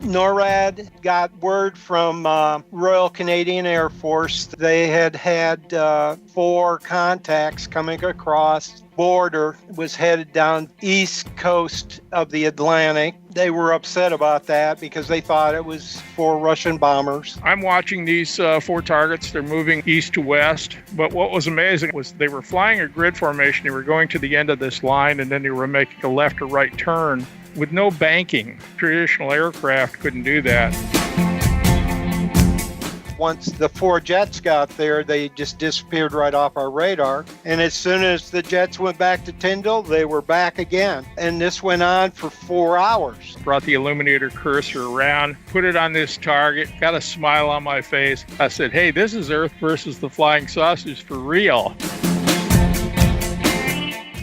NORAD got word from Royal Canadian Air Force. They had 4 contacts coming across border, was headed down east coast of the Atlantic. They were upset about that because they thought it was 4 Russian bombers. I'm watching these 4 targets. They're moving east to west. But what was amazing was they were flying a grid formation. They were going to the end of this line, and then they were making a left or right turn with no banking. Traditional aircraft couldn't do that. Once the 4 jets got there, they just disappeared right off our radar. And as soon as the jets went back to Tyndall, they were back again. And this went on for 4 hours. Brought the illuminator cursor around, put it on this target, got a smile on my face. I said, hey, this is Earth versus the flying saucers for real.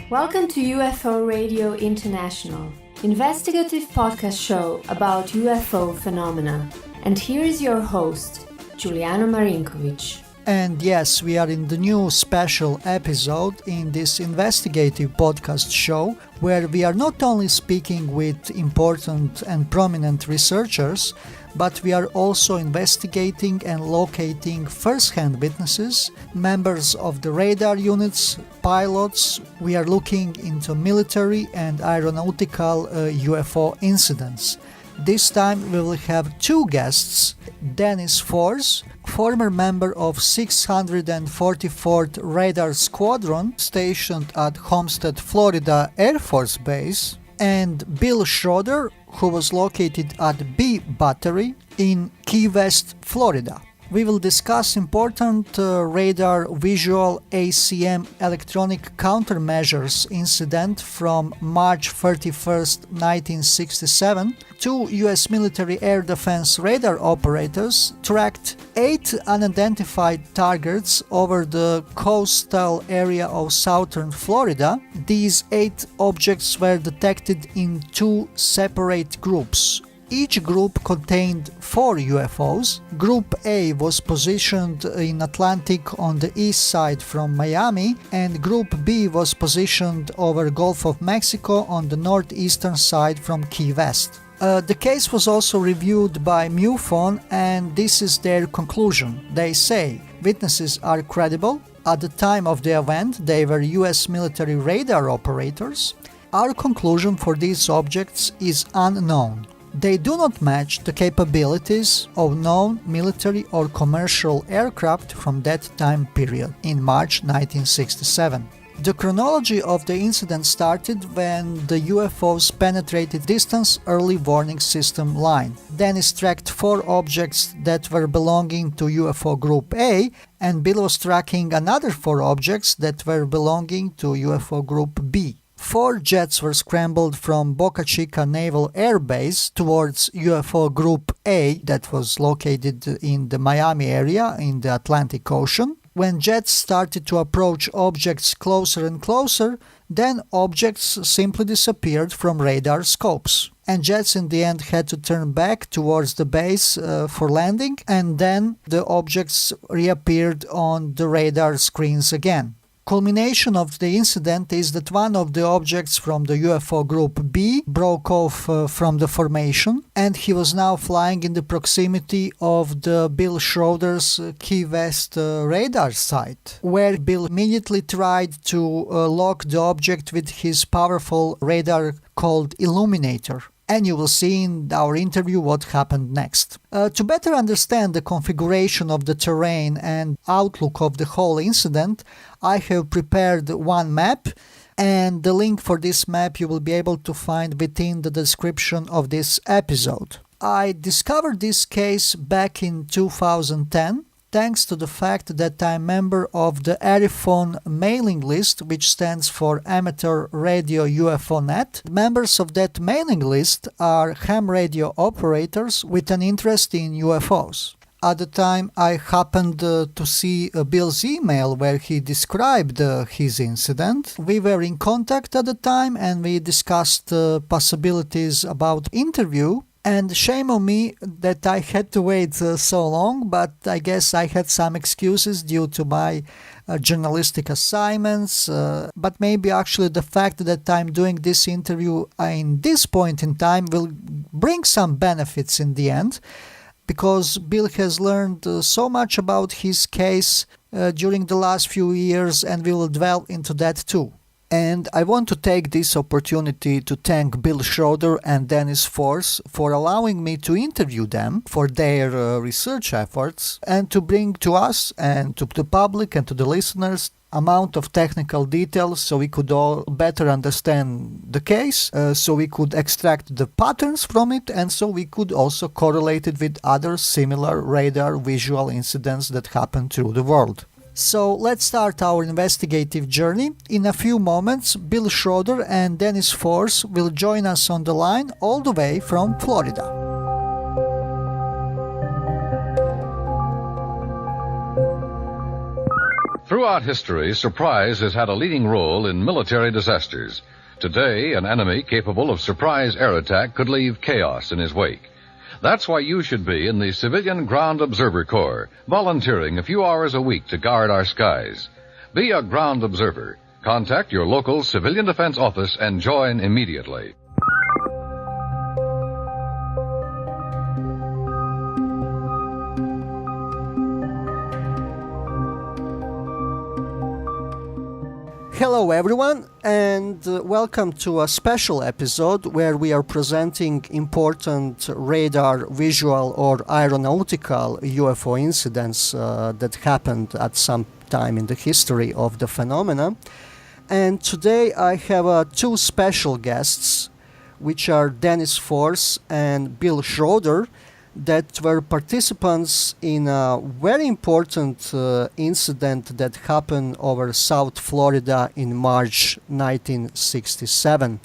Welcome to UFO Radio International, investigative podcast show about UFO phenomena. And here is your host, Giuliano Marinkovic. And yes, we are in the new special episode in this investigative podcast show where we are not only speaking with important and prominent researchers, but we are also investigating and locating first-hand witnesses, members of the radar units, pilots. We are looking into military and aeronautical UFO incidents. This time we will have 2 guests, Dennis Force, former member of 644th Radar Squadron stationed at Homestead, Florida Air Force Base, and Bill Schroeder, who was located at B Battery in Key West, Florida. We will discuss important radar visual ACM electronic countermeasures incident from March 31st, 1967. 2 U.S. military air defense radar operators tracked 8 unidentified targets over the coastal area of southern Florida. These 8 objects were detected in 2 separate groups. Each group contained 4 UFOs. Group A was positioned in Atlantic on the east side from Miami, and Group B was positioned over Gulf of Mexico on the northeastern side from Key West. The case was also reviewed by MUFON, and this is their conclusion. They say witnesses are credible. At the time of the event, they were US military radar operators. Our conclusion for these objects is unknown. They do not match the capabilities of known military or commercial aircraft from that time period, in March 1967. The chronology of the incident started when the UFOs penetrated distance early warning system line. Dennis tracked 4 objects that were belonging to UFO Group A, and Bill was tracking another 4 objects that were belonging to UFO Group B. 4 jets were scrambled from Boca Chica Naval Air Base towards UFO Group A that was located in the Miami area in the Atlantic Ocean. When jets started to approach objects closer and closer, then objects simply disappeared from radar scopes. And jets in the end had to turn back towards the base for landing, and then the objects reappeared on the radar screens again. Culmination of the incident is that one of the objects from the UFO Group B broke off from the formation, and he was now flying in the proximity of the Bill Schroeder's Key West radar site, where Bill immediately tried to lock the object with his powerful radar called Illuminator. And you will see in our interview what happened next. To better understand the configuration of the terrain and outlook of the whole incident, I have prepared one map, and the link for this map you will be able to find within the description of this episode. I discovered this case back in 2010. Thanks to the fact that I'm member of the ARUFON mailing list, which stands for Amateur Radio UFO Net. Members of that mailing list are ham radio operators with an interest in UFOs. At the time, I happened to see Bill's email where he described his incident. We were in contact at the time and we discussed possibilities about interview. And shame on me that I had to wait so long, but I guess I had some excuses due to my journalistic assignments, but maybe actually the fact that I'm doing this interview in this point in time will bring some benefits in the end, because Bill has learned so much about his case during the last few years, and we will delve into that too. And I want to take this opportunity to thank Bill Schroeder and Dennis Force for allowing me to interview them for their research efforts and to bring to us and to the public and to the listeners amount of technical details so we could all better understand the case, so we could extract the patterns from it, and so we could also correlate it with other similar radar visual incidents that happen through the world. So let's start our investigative journey. In a few moments, Bill Schroeder and Dennis Force will join us on the line all the way from Florida. Throughout history, surprise has had a leading role in military disasters. Today, an enemy capable of surprise air attack could leave chaos in his wake. That's why you should be in the Civilian Ground Observer Corps, volunteering a few hours a week to guard our skies. Be a ground observer. Contact your local civilian defense office and join immediately. Hello everyone, and welcome to a special episode where we are presenting important radar, visual or aeronautical UFO incidents that happened at some time in the history of the phenomena. And today I have two special guests, which are Dennis Force and Bill Schroeder, that were participants in a very important incident that happened over South Florida in March 1967,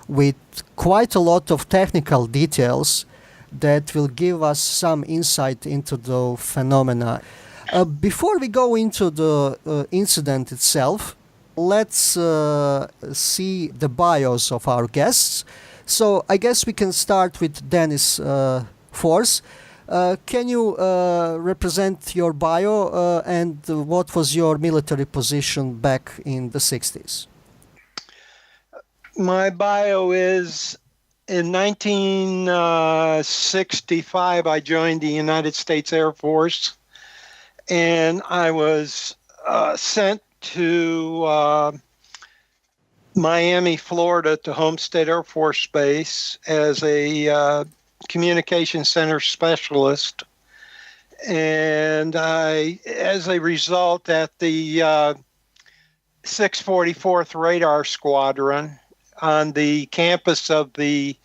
with quite a lot of technical details that will give us some insight into the phenomena. Before we go into the incident itself, let's see the bios of our guests. So I guess we can start with Dennis Force. Can you represent your bio and what was your military position back in the 60s? My bio is, in 1965, I joined the United States Air Force, and I was sent to Miami, Florida, to Homestead Air Force Base as a communication center specialist. And I, as a result, at the 644th Radar Squadron on the campus of the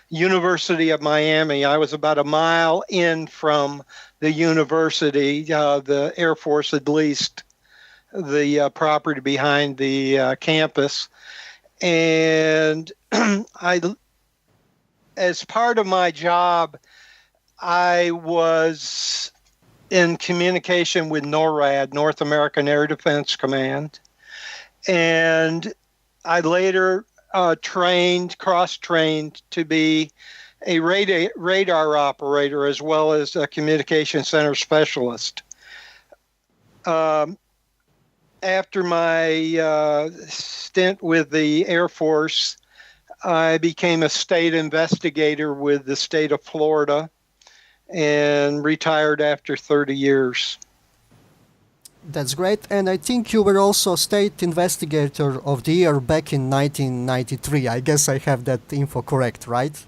University of Miami, I was about a mile in from the university. The Air Force had leased the property behind the campus. And as part of my job, I was in communication with NORAD, North American Air Defense Command. And I later cross-trained to be a radar operator as well as a communication center specialist. After my stint with the Air Force, I became a state investigator with the state of Florida and retired after 30 years. That's great. And I think you were also state investigator of the year back in 1993. I guess I have that info correct, right?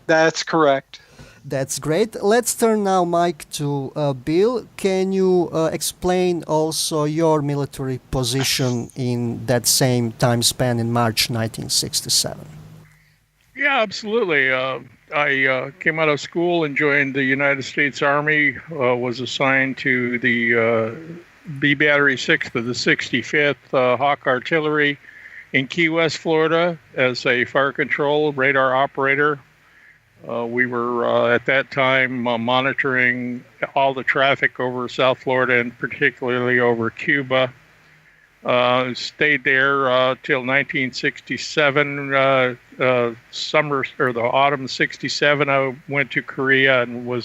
That's correct. That's great. Let's turn now, Mike, to Bill. Can you explain also your military position in that same time span in March 1967? Yeah, absolutely. I came out of school and joined the United States Army, was assigned to the B Battery 6th of the 65th Hawk Artillery in Key West, Florida, as a fire control radar operator. We were at that time monitoring all the traffic over South Florida and particularly over Cuba. Stayed there till 1967, summer or the autumn '67. I went to Korea and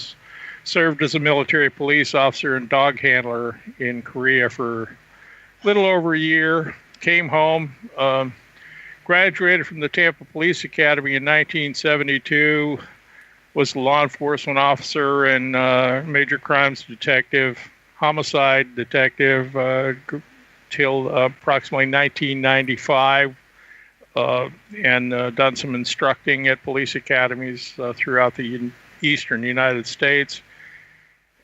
served as a military police officer and dog handler in Korea for little over a year. Came home, graduated from the Tampa Police Academy in 1972. Was a law enforcement officer and major crimes detective, homicide detective till approximately 1995, and done some instructing at police academies throughout the eastern United States.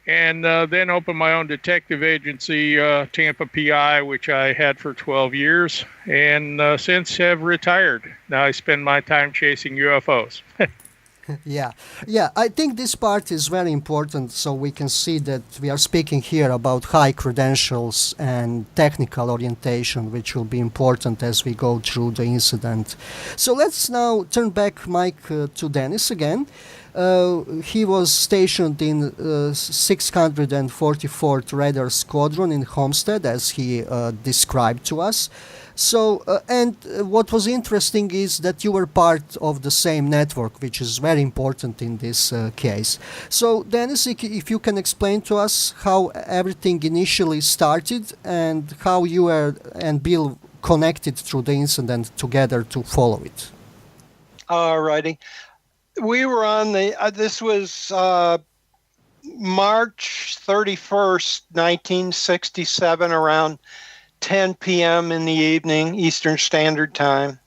And then opened my own detective agency, Tampa PI, which I had for 12 years, and since have retired. Now I spend my time chasing UFOs. Yeah, I think this part is very important, so we can see that we are speaking here about high credentials and technical orientation, which will be important as we go through the incident. So let's now turn back, Mike, to Dennis again. He was stationed in 644th Radar Squadron in Homestead, as he described to us. So, and what was interesting is that you were part of the same network, which is very important in this case. So, Dennis, if you can explain to us how everything initially started and how you were and Bill connected through the incident together to follow it. All righty. We were on this was March 31st, 1967, around 10 p.m. in the evening, Eastern Standard Time.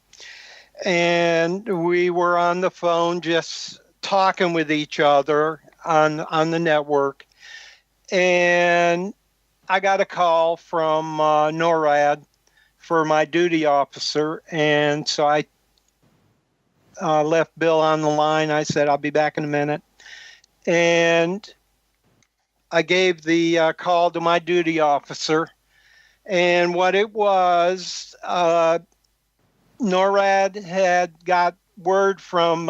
And we were on the phone just talking with each other on the network. And I got a call from NORAD for my duty officer. And so I left Bill on the line. I said, I'll be back in a minute. And I gave the call to my duty officer. And what it was, NORAD had got word from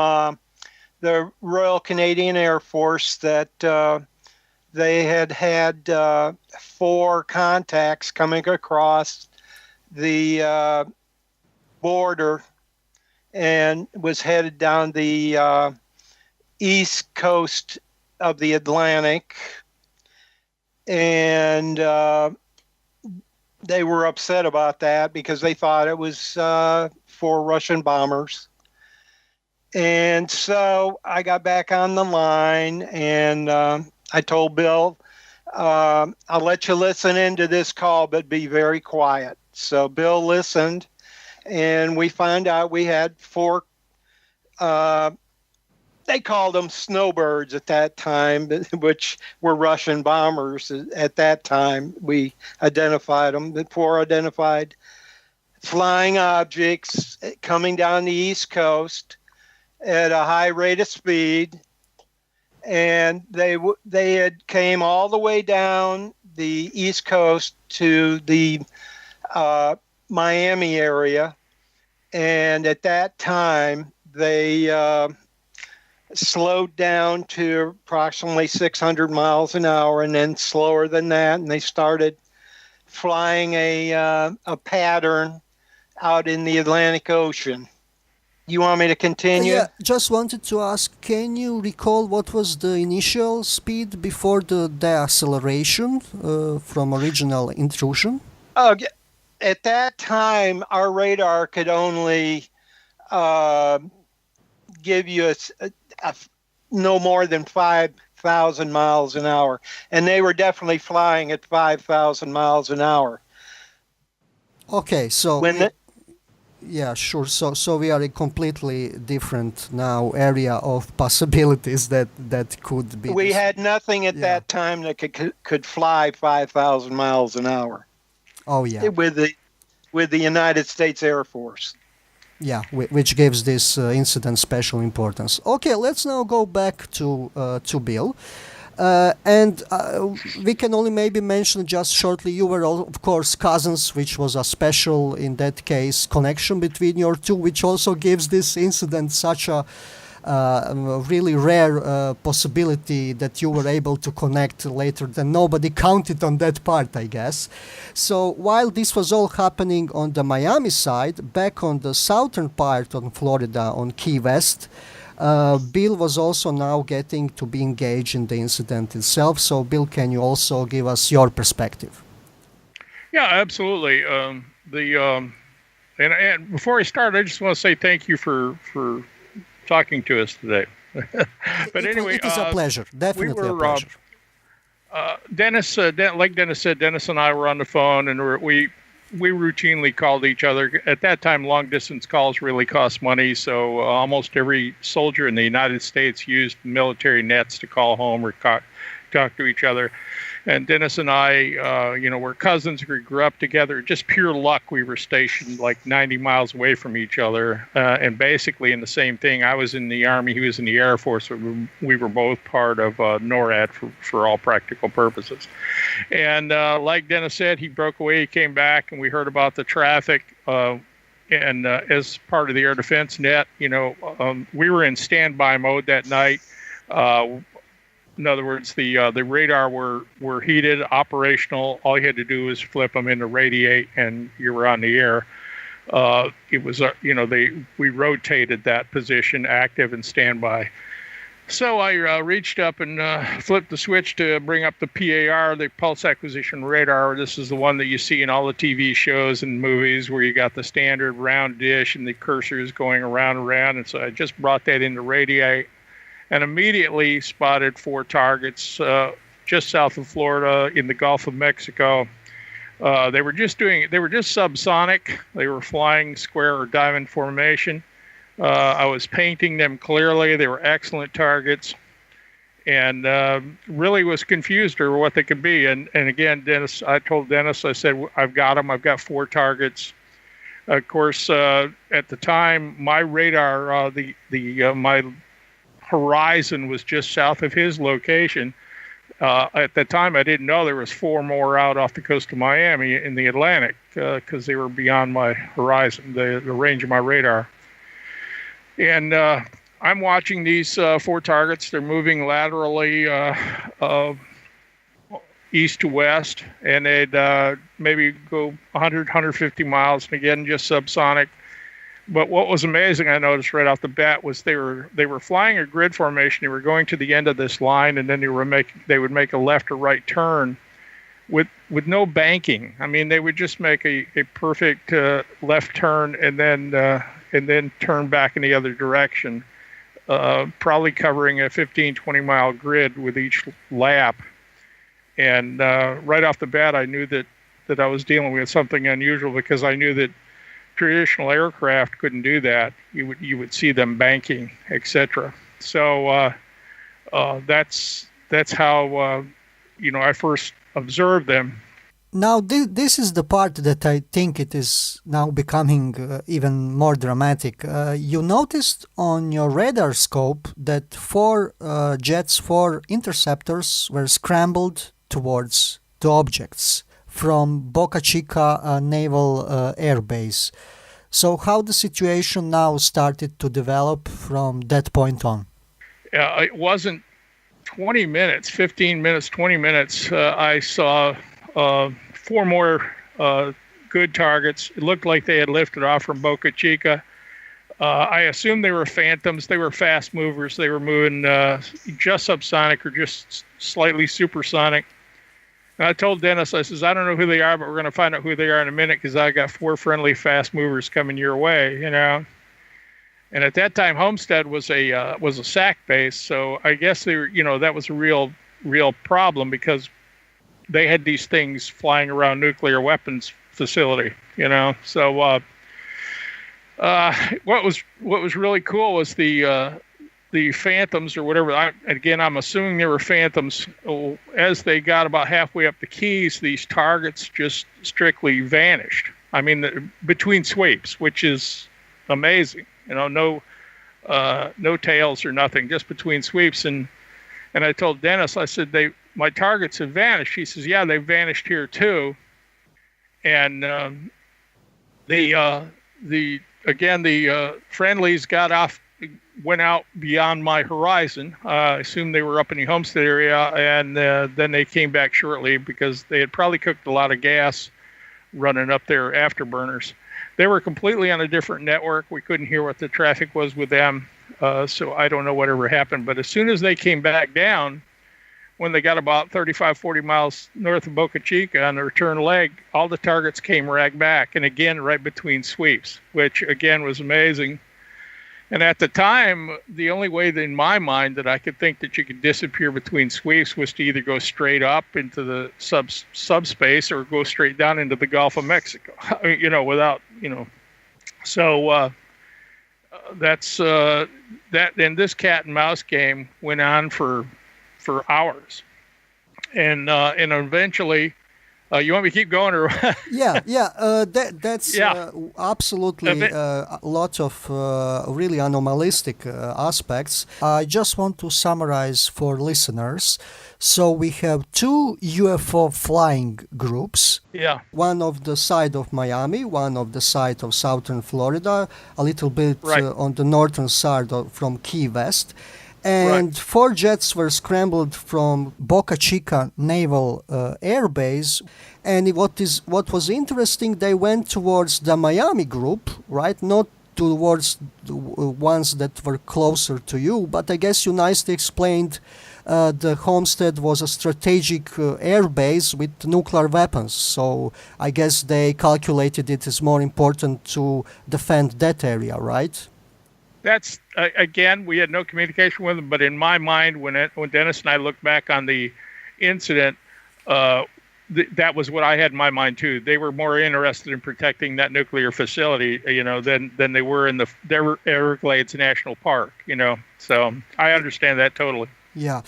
the Royal Canadian Air Force that they had 4 contacts coming across the border and was headed down the east coast of the Atlantic. And they were upset about that because they thought it was for Russian bombers. And so I got back on the line and I told Bill, I'll let you listen into this call, but be very quiet. So Bill listened, and we found out we had 4, they called them snowbirds at that time, which were Russian bombers at that time. We identified them, the 4 identified flying objects coming down the East Coast at a high rate of speed. And they had came all the way down the East Coast to the Miami area. And at that time, they slowed down to approximately 600 miles an hour, and then slower than that, and they started flying a pattern out in the Atlantic Ocean. You want me to continue? Yeah, just wanted to ask, can you recall what was the initial speed before the deceleration from original intrusion? At that time, our radar could only give you no more than 5,000 miles an hour. And they were definitely flying at 5,000 miles an hour. Okay, so... yeah, sure. So we are a completely different now area of possibilities that could be... We had nothing at that time that could fly 5,000 miles an hour. Oh, yeah. With the United States Air Force. Yeah, which gives this incident special importance. Okay, let's now go back to Bill. And we can only maybe mention just shortly, you were, of course, cousins, which was a special, in that case, connection between your two, which also gives this incident such a really rare possibility that you were able to connect later, than nobody counted on that part, I guess. So while this was all happening on the Miami side, back on the southern part of Florida, on Key West, Bill was also now getting to be engaged in the incident itself. So Bill, can you also give us your perspective? Yeah, absolutely. And before I start, I just want to say thank you for talking to us today. But anyway, it is a pleasure. Definitely a pleasure. Dennis, like Dennis said, Dennis and I were on the phone, and we routinely called each other. At that time, long distance calls really cost money, so almost every soldier in the United States used military nets to call home or talk to each other. And Dennis and I, we're cousins. We grew up together. Just pure luck. We were stationed like 90 miles away from each other, and basically in the same thing. I was in the Army. He was in the Air Force. We were both part of NORAD for all practical purposes. And like Dennis said, he broke away. He came back, and we heard about the traffic. And as part of the air defense net, we were in standby mode that night. In other words, the radar were heated, operational. All you had to do was flip them into radiate, and you were on the air. It was, we rotated that position, active and standby. So I reached up and flipped the switch to bring up the PAR, the pulse acquisition radar. This is the one that you see in all the TV shows and movies where you got the standard round dish and the cursors going around and around. And so I just brought that into radiate, and immediately spotted 4 targets just south of Florida in the Gulf of Mexico. They were just subsonic. They were flying square or diamond formation. I was painting them clearly. They were excellent targets, and really was confused over what they could be. And again, I told Dennis, I said, I've got them. I've got 4 targets. Of course, at the time, my radar, my horizon was just south of his location. At the time, I didn't know there was 4 more out off the coast of Miami in the Atlantic because they were beyond my horizon, the range of my radar. And I'm watching these 4 targets. They're moving laterally east to west, and they'd maybe go 100, 150 miles, and again, just subsonic. But what was amazing, I noticed right off the bat, was they were flying a grid formation. They were going to the end of this line, and then they would make a left or right turn with no banking. I mean, they would just make a perfect left turn and then turn back in the other direction, probably covering a 15, 20-mile grid with each lap. And right off the bat, I knew that I was dealing with something unusual, because I knew that traditional aircraft couldn't do that. You would see them banking, etc. So that's how I first observed them. Now, this is the part that I think it is now becoming even more dramatic. You noticed on your radar scope that 4 jets, 4 interceptors were scrambled towards the objects from Boca Chica Naval Air Base. So how the situation now started to develop from that point on? It wasn't 20 minutes, 15 minutes, 20 minutes. I saw 4 more good targets. It looked like they had lifted off from Boca Chica. I assumed they were phantoms. They were fast movers. They were moving just subsonic or just slightly supersonic. And I told Dennis, I says, I don't know who they are, but we're going to find out who they are in a minute, because I got 4 friendly fast movers coming your way, And at that time, Homestead was a SAC base, so I guess they were, that was a real problem, because they had these things flying around nuclear weapons facility, So what was really cool was the phantoms, or whatever. I'm assuming they were phantoms. As they got about halfway up the Keys, these targets just strictly vanished. I mean, between sweeps, which is amazing. No tails or nothing, just between sweeps. And I told Dennis, I said, my targets have vanished. He says, yeah, they've vanished here too. And the friendlies went out beyond my horizon. I assumed they were up in the Homestead area, and then they came back shortly, because they had probably cooked a lot of gas running up their afterburners. They were completely on a different network. We couldn't hear what the traffic was with them, so I don't know whatever happened. But as soon as they came back down, when they got about 35, 40 miles north of Boca Chica on the return leg, all the targets came right back, and again, right between sweeps, which again was amazing. And at the time, the only way in my mind that I could think that you could disappear between sweeps was to either go straight up into the subspace or go straight down into the Gulf of Mexico, without, So that's that. And this cat and mouse game went on for hours, and eventually, you want me to keep going, or? That's absolutely a lot of really anomalistic aspects. I just want to summarize for listeners. So we have two UFO flying groups. Yeah. One of the side of Miami, one of the side of southern Florida, a little bit on the northern side from Key West. And 4 jets were scrambled from Boca Chica Naval Air Base. And what was interesting, they went towards the Miami group, right? Not towards the ones that were closer to you. But I guess you nicely explained the Homestead was a strategic air base with nuclear weapons. So I guess they calculated it as more important to defend that area, right? That's, again, we had no communication with them, but in my mind, when Dennis and I looked back on the incident, that was what I had in my mind too. They were more interested in protecting that nuclear facility, than they were in the Everglades National Park, So I understand that totally. Yeah,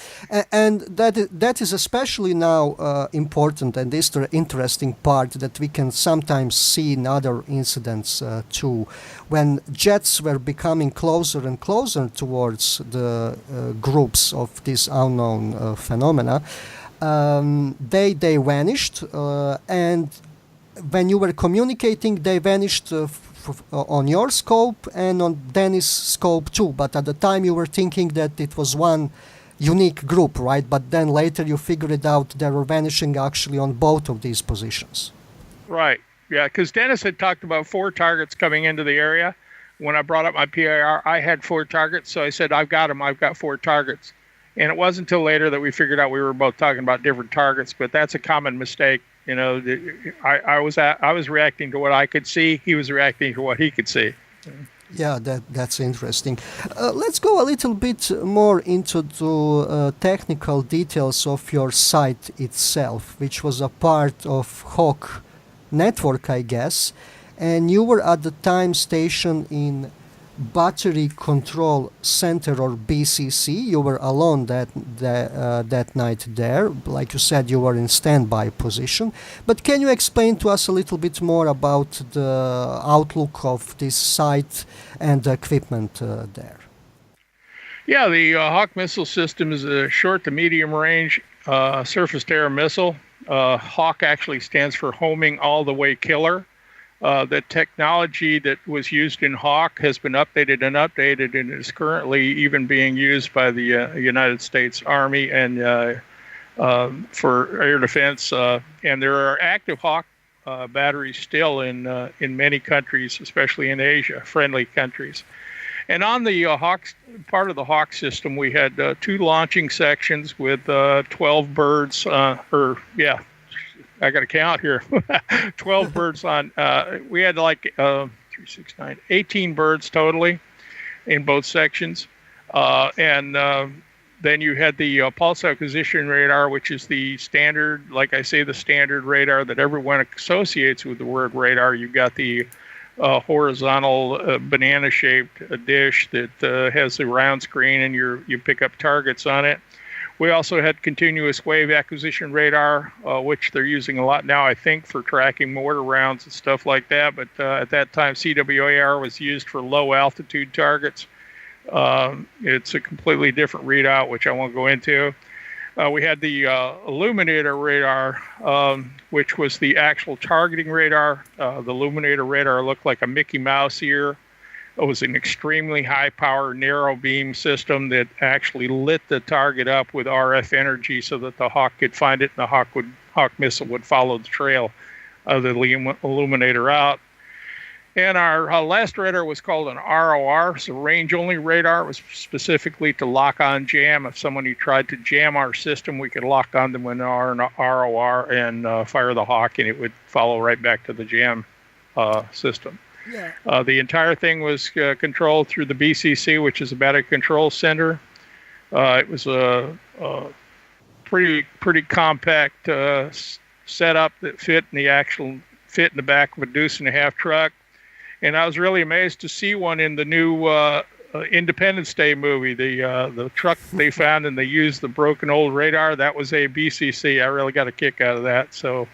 and that is especially now important, and this the interesting part that we can sometimes see in other incidents too, when jets were becoming closer and closer towards the groups of this unknown phenomena. They vanished, and when you were communicating, they vanished on your scope and on Dennis' scope too. But at the time, you were thinking that it was one unique group, right? But then later you figured out they were vanishing actually on both of these positions. Right. Yeah, because Dennis had talked about 4 targets coming into the area. When I brought up my PIR, I had 4 targets, so I said, I've got them. I've got 4 targets. And it wasn't until later that we figured out we were both talking about different targets, but that's a common mistake. I was reacting to what I could see. He was reacting to what he could see. Yeah, that's interesting. Let's go a little bit more into the technical details of your site itself, which was a part of Hawk network, I guess. And you were at the time stationed in Battery Control Center, or BCC. You were alone that night there. Like you said, you were in standby position. But can you explain to us a little bit more about the outlook of this site and the equipment there? Yeah, the Hawk missile system is a short to medium range surface-to-air missile. Hawk actually stands for Homing All the Way Killer. The technology that was used in Hawk has been updated and is currently even being used by the United States Army and for air defense. And there are active Hawk batteries still in many countries, especially in Asia, friendly countries. And on the Hawk part of the Hawk system, we had 2 launching sections with 12 birds, I got to count here. 12 birds on. We had 18 birds totally in both sections. And then you had the pulse acquisition radar, which is the standard, like I say, the standard radar that everyone associates with the word radar. You've got the horizontal banana-shaped dish that has a round screen, and you pick up targets on it. We also had continuous wave acquisition radar, which they're using a lot now, I think, for tracking mortar rounds and stuff like that. But at that time, CWAR was used for low altitude targets. It's a completely different readout, which I won't go into. We had the illuminator radar, which was the actual targeting radar. The illuminator radar looked like a Mickey Mouse ear. It was an extremely high-power narrow beam system that actually lit the target up with RF energy so that the Hawk could find it, and the Hawk missile would follow the trail of the illuminator out. And our last radar was called an ROR, so range-only radar. It was specifically to lock on jam. If somebody tried to jam our system, we could lock on them with an ROR and fire the hawk, and it would follow right back to the jam system. Yeah. The entire thing was controlled through the BCC, which is a Battery Control Center. It was a pretty compact setup that fit in the back of a deuce-and-a-half truck. And I was really amazed to see one in the new Independence Day movie. The truck they found and they used the broken old radar. That was a BCC. I really got a kick out of that. So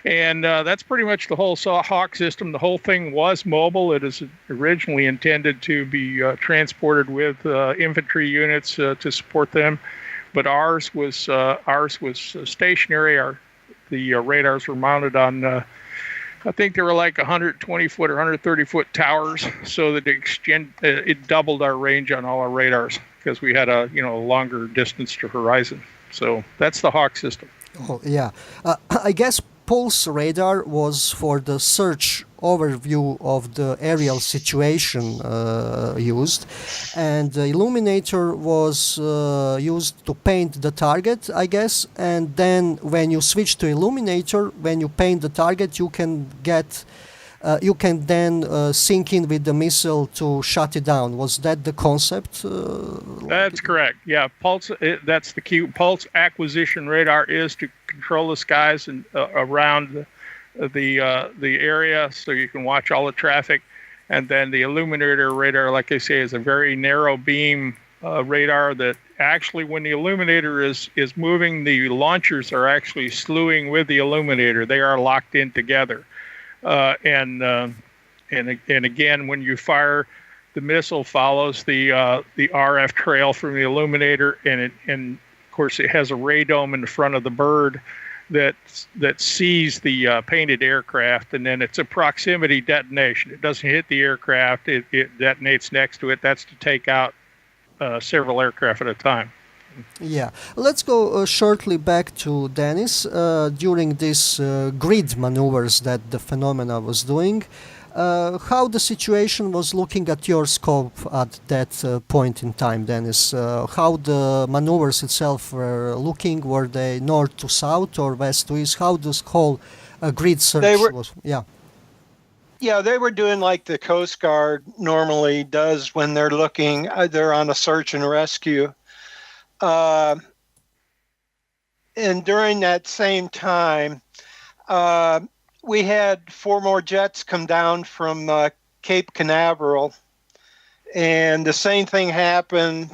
that's pretty much the whole Hawk system. The whole thing was mobile. It is originally intended to be transported with infantry units to support them, but ours was stationary. The radars were mounted on. I think they were like 120-foot or 130-foot towers, so that it doubled our range on all our radars because we had a longer distance to horizon. So that's the Hawk system. Oh yeah, I guess pulse radar was for the search overview of the aerial situation used, and the illuminator was used to paint the target, I guess. And then when you switch to illuminator, when you paint the target, you can then sync in with the missile to shut it down. Was that the concept? That's correct. Yeah, pulse. That's the key. Pulse acquisition radar is to control the skies and around the area, so you can watch all the traffic. And then the illuminator radar, like I say, is a very narrow beam radar that actually, when the illuminator is moving, the launchers are actually slewing with the illuminator. They are locked in together. And again, when you fire, the missile follows the RF trail from the illuminator, and of course it has a radome in the front of the bird that sees the painted aircraft, and then it's a proximity detonation. It doesn't hit the aircraft; it detonates next to it. That's to take out several aircraft at a time. Yeah, let's go shortly back to Dennis. During these grid maneuvers that the phenomena was doing, how the situation was looking at your scope at that point in time, Dennis? How the maneuvers itself were looking? Were they north to south or west to east? How this whole grid search was? Yeah. Yeah, they were doing like the Coast Guard normally does when they're looking. They're on a search and rescue. And during that same time, we had 4 more jets come down from Cape Canaveral, and the same thing happened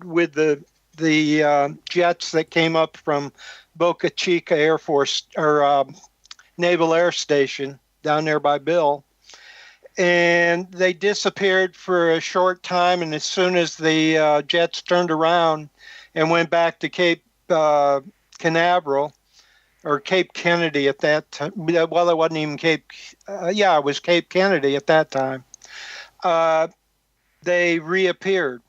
with the jets that came up from Boca Chica Air Force or Naval Air Station down there by Bill. And they disappeared for a short time, and as soon as the jets turned around and went back to Cape Canaveral, or Cape Kennedy at that time. Well, it wasn't even Cape. It was Cape Kennedy at that time. They reappeared.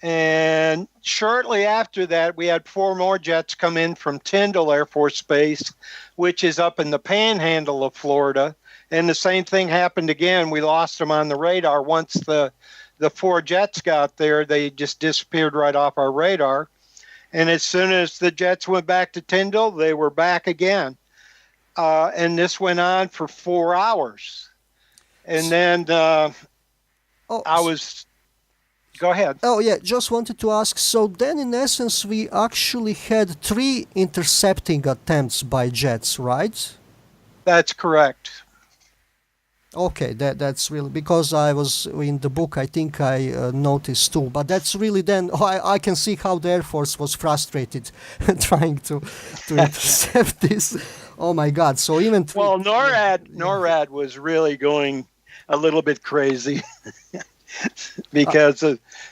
And shortly after that, we had 4 more jets come in from Tyndall Air Force Base, which is up in the panhandle of Florida. And the same thing happened again. We lost them on the radar. Once the 4 jets got there, they just disappeared right off our radar. And as soon as the jets went back to Tyndall, they were back again. And this went on for 4 hours. And then Go ahead. Oh, yeah, just wanted to ask. So then, in essence, we actually had 3 intercepting attempts by jets, right? That's correct. Okay, that's really, because I was in the book, I think I noticed 2, but that's really then, I can see how the Air Force was frustrated trying to intercept this. Oh my God, so even... Well, NORAD was really going a little bit crazy because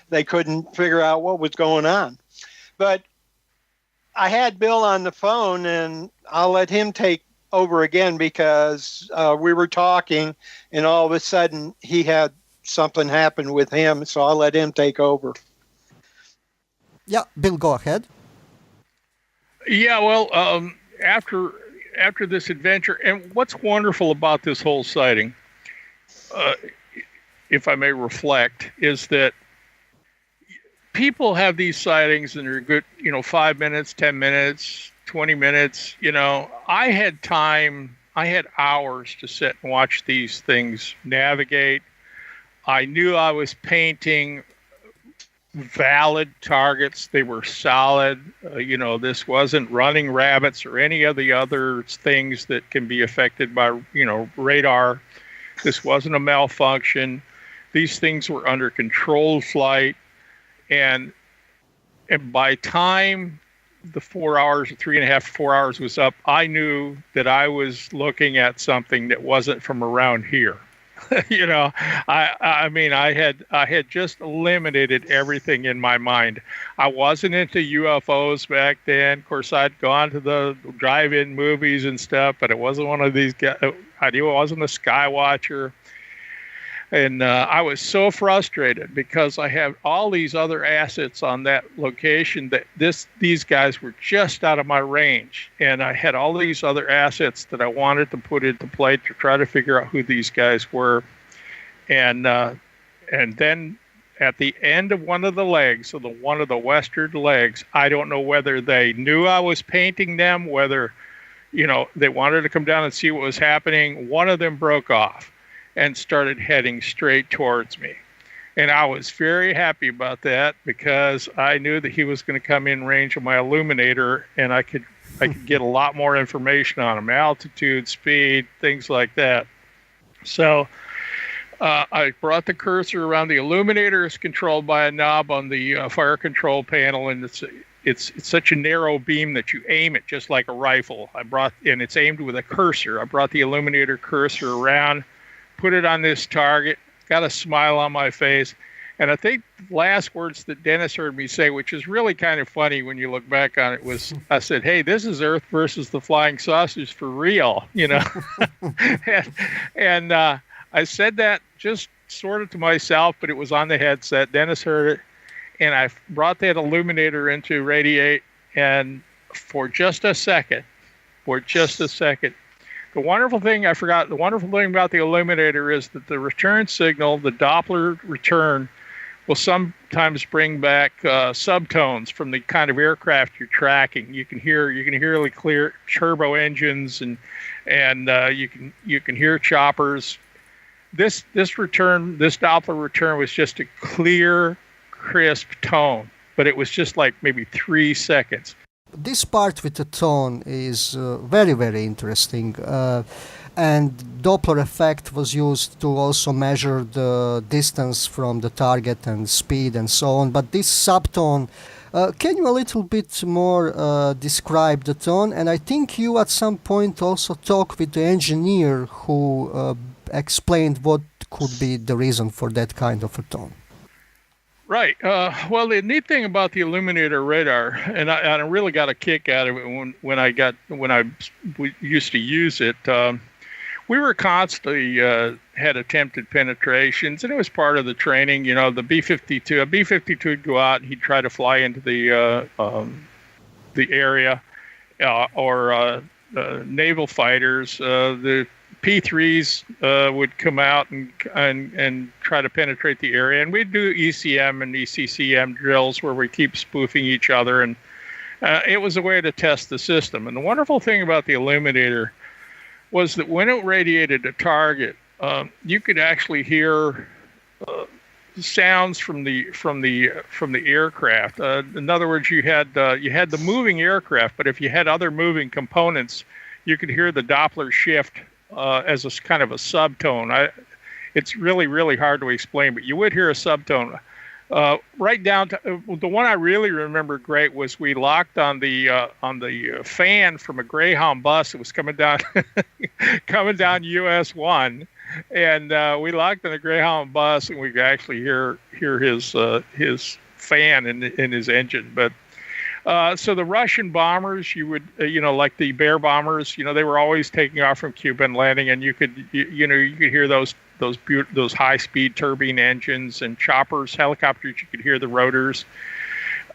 they couldn't figure out what was going on. But I had Bill on the phone, and I'll let him take over again because we were talking, and all of a sudden he had something happen with him, so I'll let him take over. Yeah, Bill, go ahead. Yeah, well, after after this adventure, and what's wonderful about this whole sighting, if I may reflect, is that people have these sightings and they're good, 5 minutes, 10 minutes, 20 minutes. I had hours to sit and watch these things navigate. I knew I was painting valid targets. They were solid. This wasn't running rabbits or any of the other things that can be affected by, radar. This wasn't a malfunction. These things were under controlled flight. And by time the 4 hours, 3.5, 4 hours was up, I knew that I was looking at something that wasn't from around here. I had just eliminated everything in my mind. I wasn't into UFOs back then. Of course, I'd gone to the drive-in movies and stuff, but it wasn't one of these guys. I knew I wasn't a sky watcher. And I was so frustrated because I have all these other assets on that location that these guys were just out of my range. And I had all these other assets that I wanted to put into play to try to figure out who these guys were. And then at the end of one of the legs, so one of the western legs, I don't know whether they knew I was painting them, whether, they wanted to come down and see what was happening. One of them broke off and started heading straight towards me. And I was very happy about that because I knew that he was going to come in range of my illuminator, and I could get a lot more information on him, altitude, speed, things like that. So I brought the cursor around. The illuminator is controlled by a knob on the fire control panel, and it's such a narrow beam that you aim it just like a rifle. And it's aimed with a cursor. I brought the illuminator cursor around, put it on this target, got a smile on my face. And I think the last words that Dennis heard me say, which is really kind of funny when you look back on it, was I said, "Hey, this is Earth versus the flying saucers for real," and I said that just sort of to myself, but it was on the headset. Dennis heard it, and I brought that illuminator into radiate, and for just a second, the wonderful thing about the illuminator is that the return signal, the Doppler return, will sometimes bring back subtones from the kind of aircraft you're tracking. You can hear really clear turbo engines, and you can hear choppers. This Doppler return was just a clear, crisp tone, but it was just like maybe 3 seconds. This part with the tone is very, very interesting. And Doppler effect was used to also measure the distance from the target and speed and so on. But this subtone, can you a little bit more describe the tone? And I think you at some point also talked with the engineer who explained what could be the reason for that kind of a tone. Right. Well, the neat thing about the illuminator radar, and I really got a kick out of it when I used to use it. We were constantly had attempted penetrations, and it was part of the training. The B-52, a B-52 would go out and he'd try to fly into the area, or naval fighters. The P3s would come out and try to penetrate the area, and we'd do ECM and ECCM drills where we keep spoofing each other, and it was a way to test the system. And the wonderful thing about the illuminator was that when it radiated a target, you could actually hear sounds from the aircraft. In other words, you had the moving aircraft, but if you had other moving components, you could hear the Doppler shift as a kind of a subtone. It's really, really hard to explain, but you would hear a subtone. Right down to the one I really remember great was we locked on the fan from a Greyhound bus that was coming down US 1, and we locked on the Greyhound bus, and we could actually hear his fan in his engine. But so the Russian bombers, you would like the Bear bombers, they were always taking off from Cuba and landing, and you could hear those high-speed turbine engines, and choppers, helicopters. You could hear the rotors.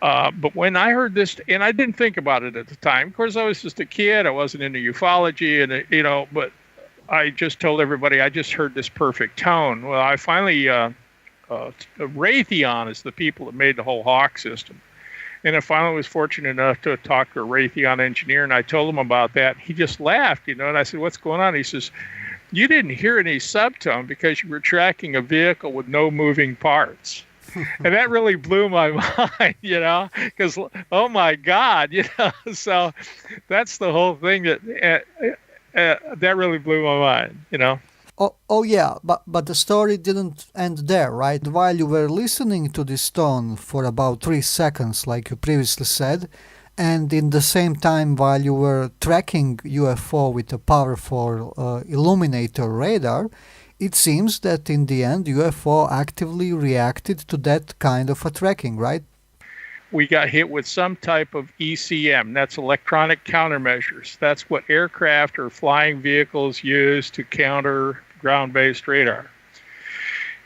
But when I heard this, and I didn't think about it at the time. Of course, I was just a kid. I wasn't into ufology, and but I just told everybody I just heard this perfect tone. Well, I finally, Raytheon is the people that made the whole Hawk system. And I finally was fortunate enough to talk to a Raytheon engineer, and I told him about that. He just laughed, and I said, "What's going on?" He says, "You didn't hear any subtone because you were tracking a vehicle with no moving parts." And that really blew my mind, because, oh my God, so that's the whole thing that really blew my mind, Oh yeah, but the story didn't end there, right? While you were listening to this tone for about 3 seconds, like you previously said, and in the same time while you were tracking UFO with a powerful illuminator radar, it seems that in the end UFO actively reacted to that kind of a tracking, right? We got hit with some type of ECM. That's electronic countermeasures. That's what aircraft or flying vehicles use to counter ground-based radar.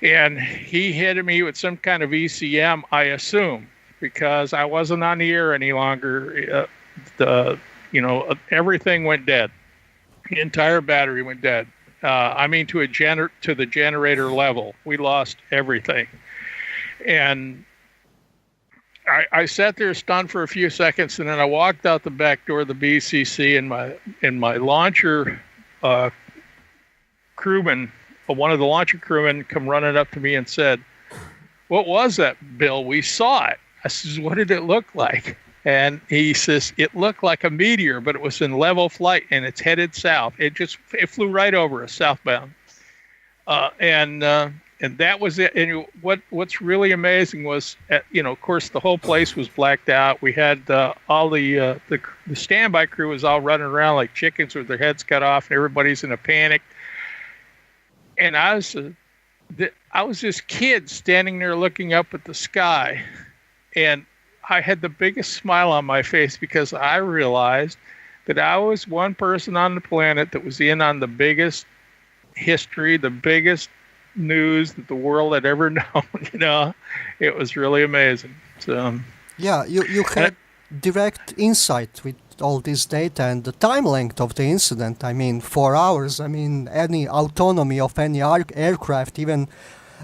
And he hit me with some kind of ECM, I assume, because I wasn't on the air any longer. Everything went dead. The entire battery went dead. To the generator level. We lost everything. And I sat there stunned for a few seconds, and then I walked out the back door of the BCC, and my launcher crewman, one of the launcher crewmen, come running up to me and said, "What was that, Bill? We saw it." I says, "What did it look like?" And he says, "It looked like a meteor, but it was in level flight, and it's headed south. It flew right over us, southbound." And that was it. And what's really amazing was, of course, the whole place was blacked out. We had all the standby crew was all running around like chickens with their heads cut off, and everybody's in a panic. And I was this kid standing there looking up at the sky, and I had the biggest smile on my face because I realized that I was one person on the planet that was in on the biggest history, the biggest news that the world had ever known. It was really amazing. So yeah, you had direct insight with all this data and the time length of the incident. 4 hours. Any autonomy of any aircraft, even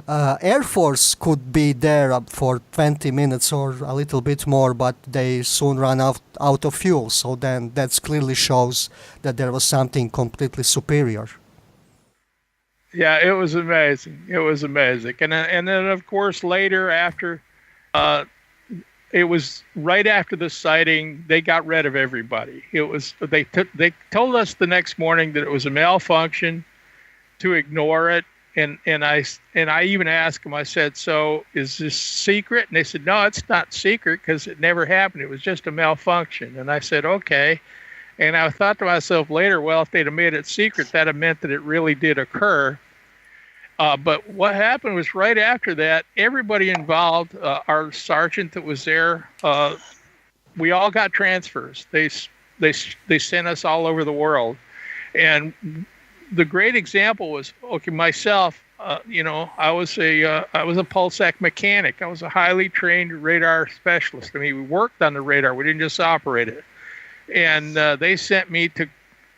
Air Force, could be there for 20 minutes or a little bit more, but they soon run out of fuel. So then that clearly shows that there was something completely superior. Yeah, it was amazing. It was amazing. And then of course, later after, it was right after the sighting, they got rid of everybody. They told us the next morning that it was a malfunction, to ignore it. And I even asked them, I said, "So is this secret?" And they said, "No, it's not secret because it never happened. It was just a malfunction." And I said, "Okay." And I thought to myself later, well, if they'd have made it secret, that would have meant that it really did occur. But what happened was right after that, everybody involved, our sergeant that was there, we all got transfers. They sent us all over the world. And the great example was, myself, I was a pulsec mechanic. I was a highly trained radar specialist. We worked on the radar. We didn't just operate it. And they sent me to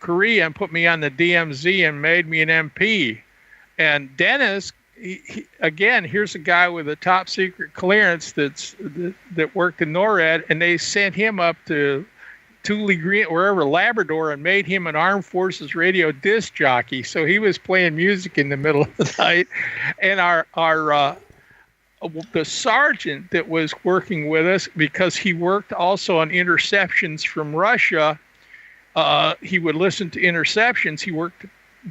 Korea and put me on the DMZ and made me an MP. And Dennis, again, here's a guy with a top secret clearance that worked in NORAD, and they sent him up to Thule Green, wherever, Labrador, and made him an Armed Forces radio disc jockey. So he was playing music in the middle of the night. And the sergeant that was working with us, because he worked also on interceptions from Russia, he would listen to interceptions. He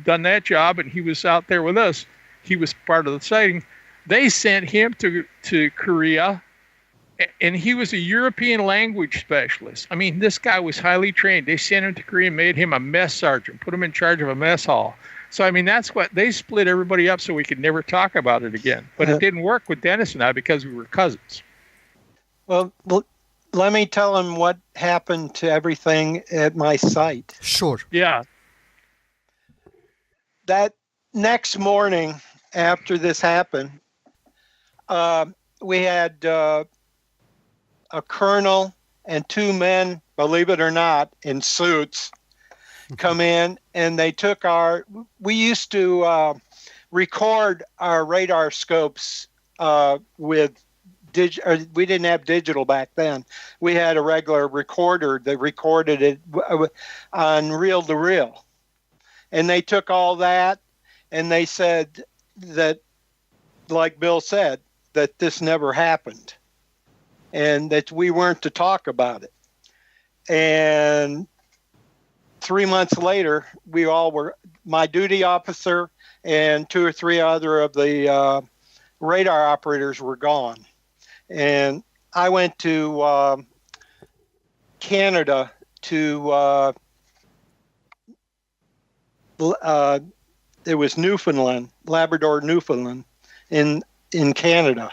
done that job, and he was out there with us. He was part of the sighting. They sent him to Korea, and he was a European language specialist. This guy was highly trained. They sent him to Korea and made him a mess sergeant, put him in charge of a mess hall. So, that's what they split everybody up so we could never talk about it again. But it didn't work with Dennis and I because we were cousins. Well, let me tell him what happened to everything at my site. Sure. Yeah. That next morning after this happened, we had a colonel and two men, believe it or not, in suits come in, and they took we used to record our radar scopes with we didn't have digital back then. We had a regular recorder that recorded it on reel-to-reel. And they took all that, and they said that, like Bill said, that this never happened and that we weren't to talk about it. And 3 months later, we all were, my duty officer and two or three other of the radar operators were gone. And I went to Canada to, it was Newfoundland, Labrador, Newfoundland in Canada.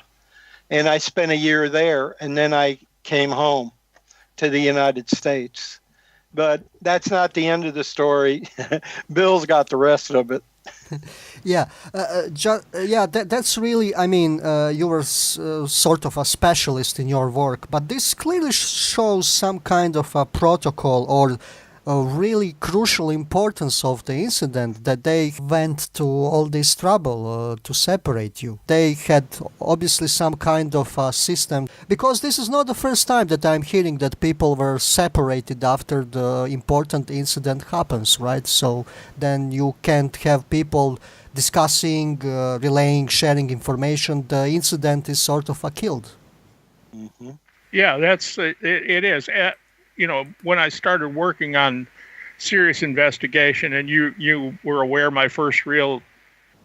And I spent a year there, and then I came home to the United States. But that's not the end of the story. Bill's got the rest of it. That's really, I mean, you were sort of a specialist in your work, but this clearly shows some kind of a protocol or a really crucial importance of the incident, that they went to all this trouble to separate you. They had obviously some kind of a system, because this is not the first time that I'm hearing that people were separated after the important incident happens, right? So then you can't have people discussing, relaying, sharing information. The incident is sort of killed. Mm-hmm. Yeah, it is. You know, when I started working on serious investigation, and you were aware my first real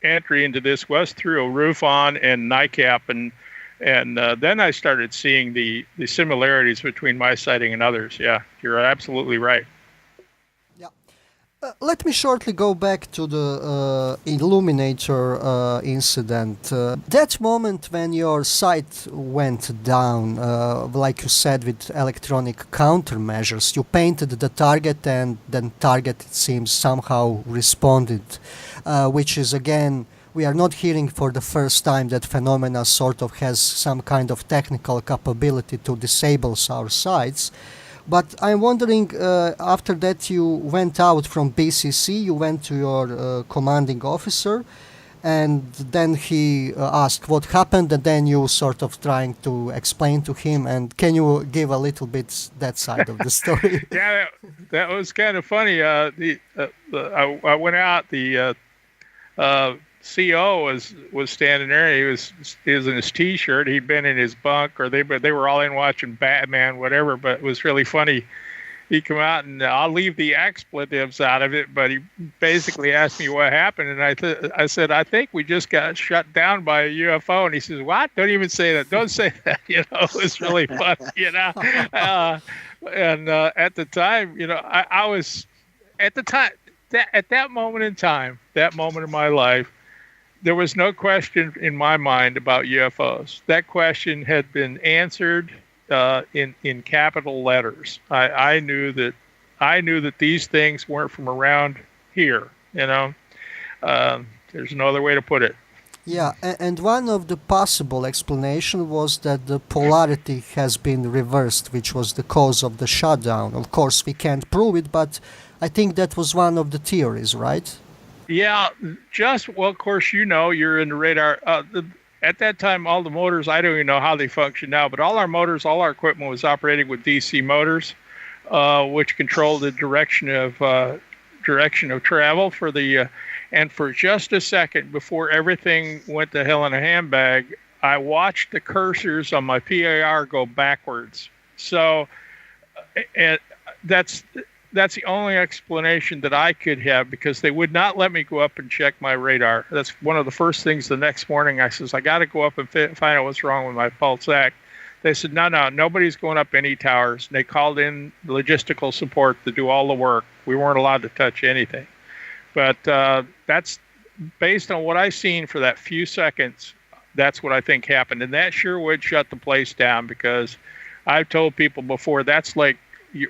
entry into this was through ARUFON and NICAP, and then I started seeing the similarities between my sighting and others. Yeah, you're absolutely right. Let me shortly go back to the illuminator incident. That moment when your sight went down, like you said, with electronic countermeasures, you painted the target, and then target, it seems, somehow responded, which is, again, we are not hearing for the first time that phenomena sort of has some kind of technical capability to disable our sights. But I'm wondering, after that you went out from BCC, you went to your commanding officer, and then he asked what happened, and then you sort of trying to explain to him. And can you give a little bit that side of the story? Yeah, that was kind of funny. I went out, the CO was standing there. He was in his T-shirt. He'd been in his bunk, or they were all in watching Batman, whatever. But it was really funny. He come out, and I'll leave the expletives out of it. But he basically asked me what happened, and I said, I think we just got shut down by a UFO. And he says, "What? Don't even say that. Don't say that." You know, it was really fun. You know, and at the time, you know, I was at the time at that moment in time, that moment in my life. There was no question in my mind about UFOs. That question had been answered in capital letters. I knew that these things weren't from around here. You know, there's no other way to put it. Yeah, and one of the possible explanation was that the polarity has been reversed, which was the cause of the shutdown. Of course, we can't prove it, but I think that was one of the theories, right? Yeah, well, of course, you know, you're in the radar. At that time, all the motors, I don't even know how they function now, but all our motors, all our equipment was operating with DC motors, which controlled the direction of travel for the, and for just a second before everything went to hell in a handbag, I watched the cursors on my PAR go backwards. So, and that's the only explanation that I could have, because they would not let me go up and check my radar. That's one of the first things the next morning. I says, I got to go up and find out what's wrong with my pulse-act. They said, no, nobody's going up any towers. And they called in logistical support to do all the work. We weren't allowed to touch anything. But that's based on what I seen for that few seconds. That's what I think happened. And that sure would shut the place down, because I've told people before, that's like,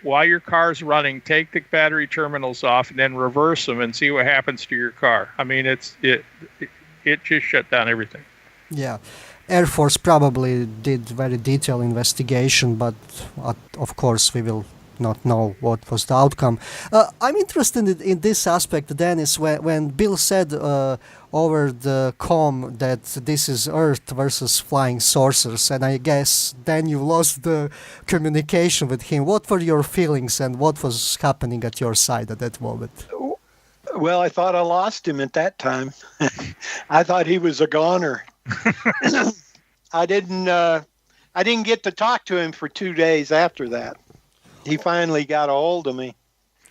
while your car's running, take the battery terminals off and then reverse them and see what happens to your car. I mean, it just shut down everything. Yeah. Air Force probably did very detailed investigation, but of course we will not know what was the outcome. I'm interested in this aspect, Dennis, when Bill said over the comm that this is Earth versus flying saucers, and I guess then you lost the communication with him. What were your feelings and what was happening at your side at that moment? Well, I thought I lost him at that time. I thought he was a goner. I didn't get to talk to him for 2 days after that. He finally got a hold of me.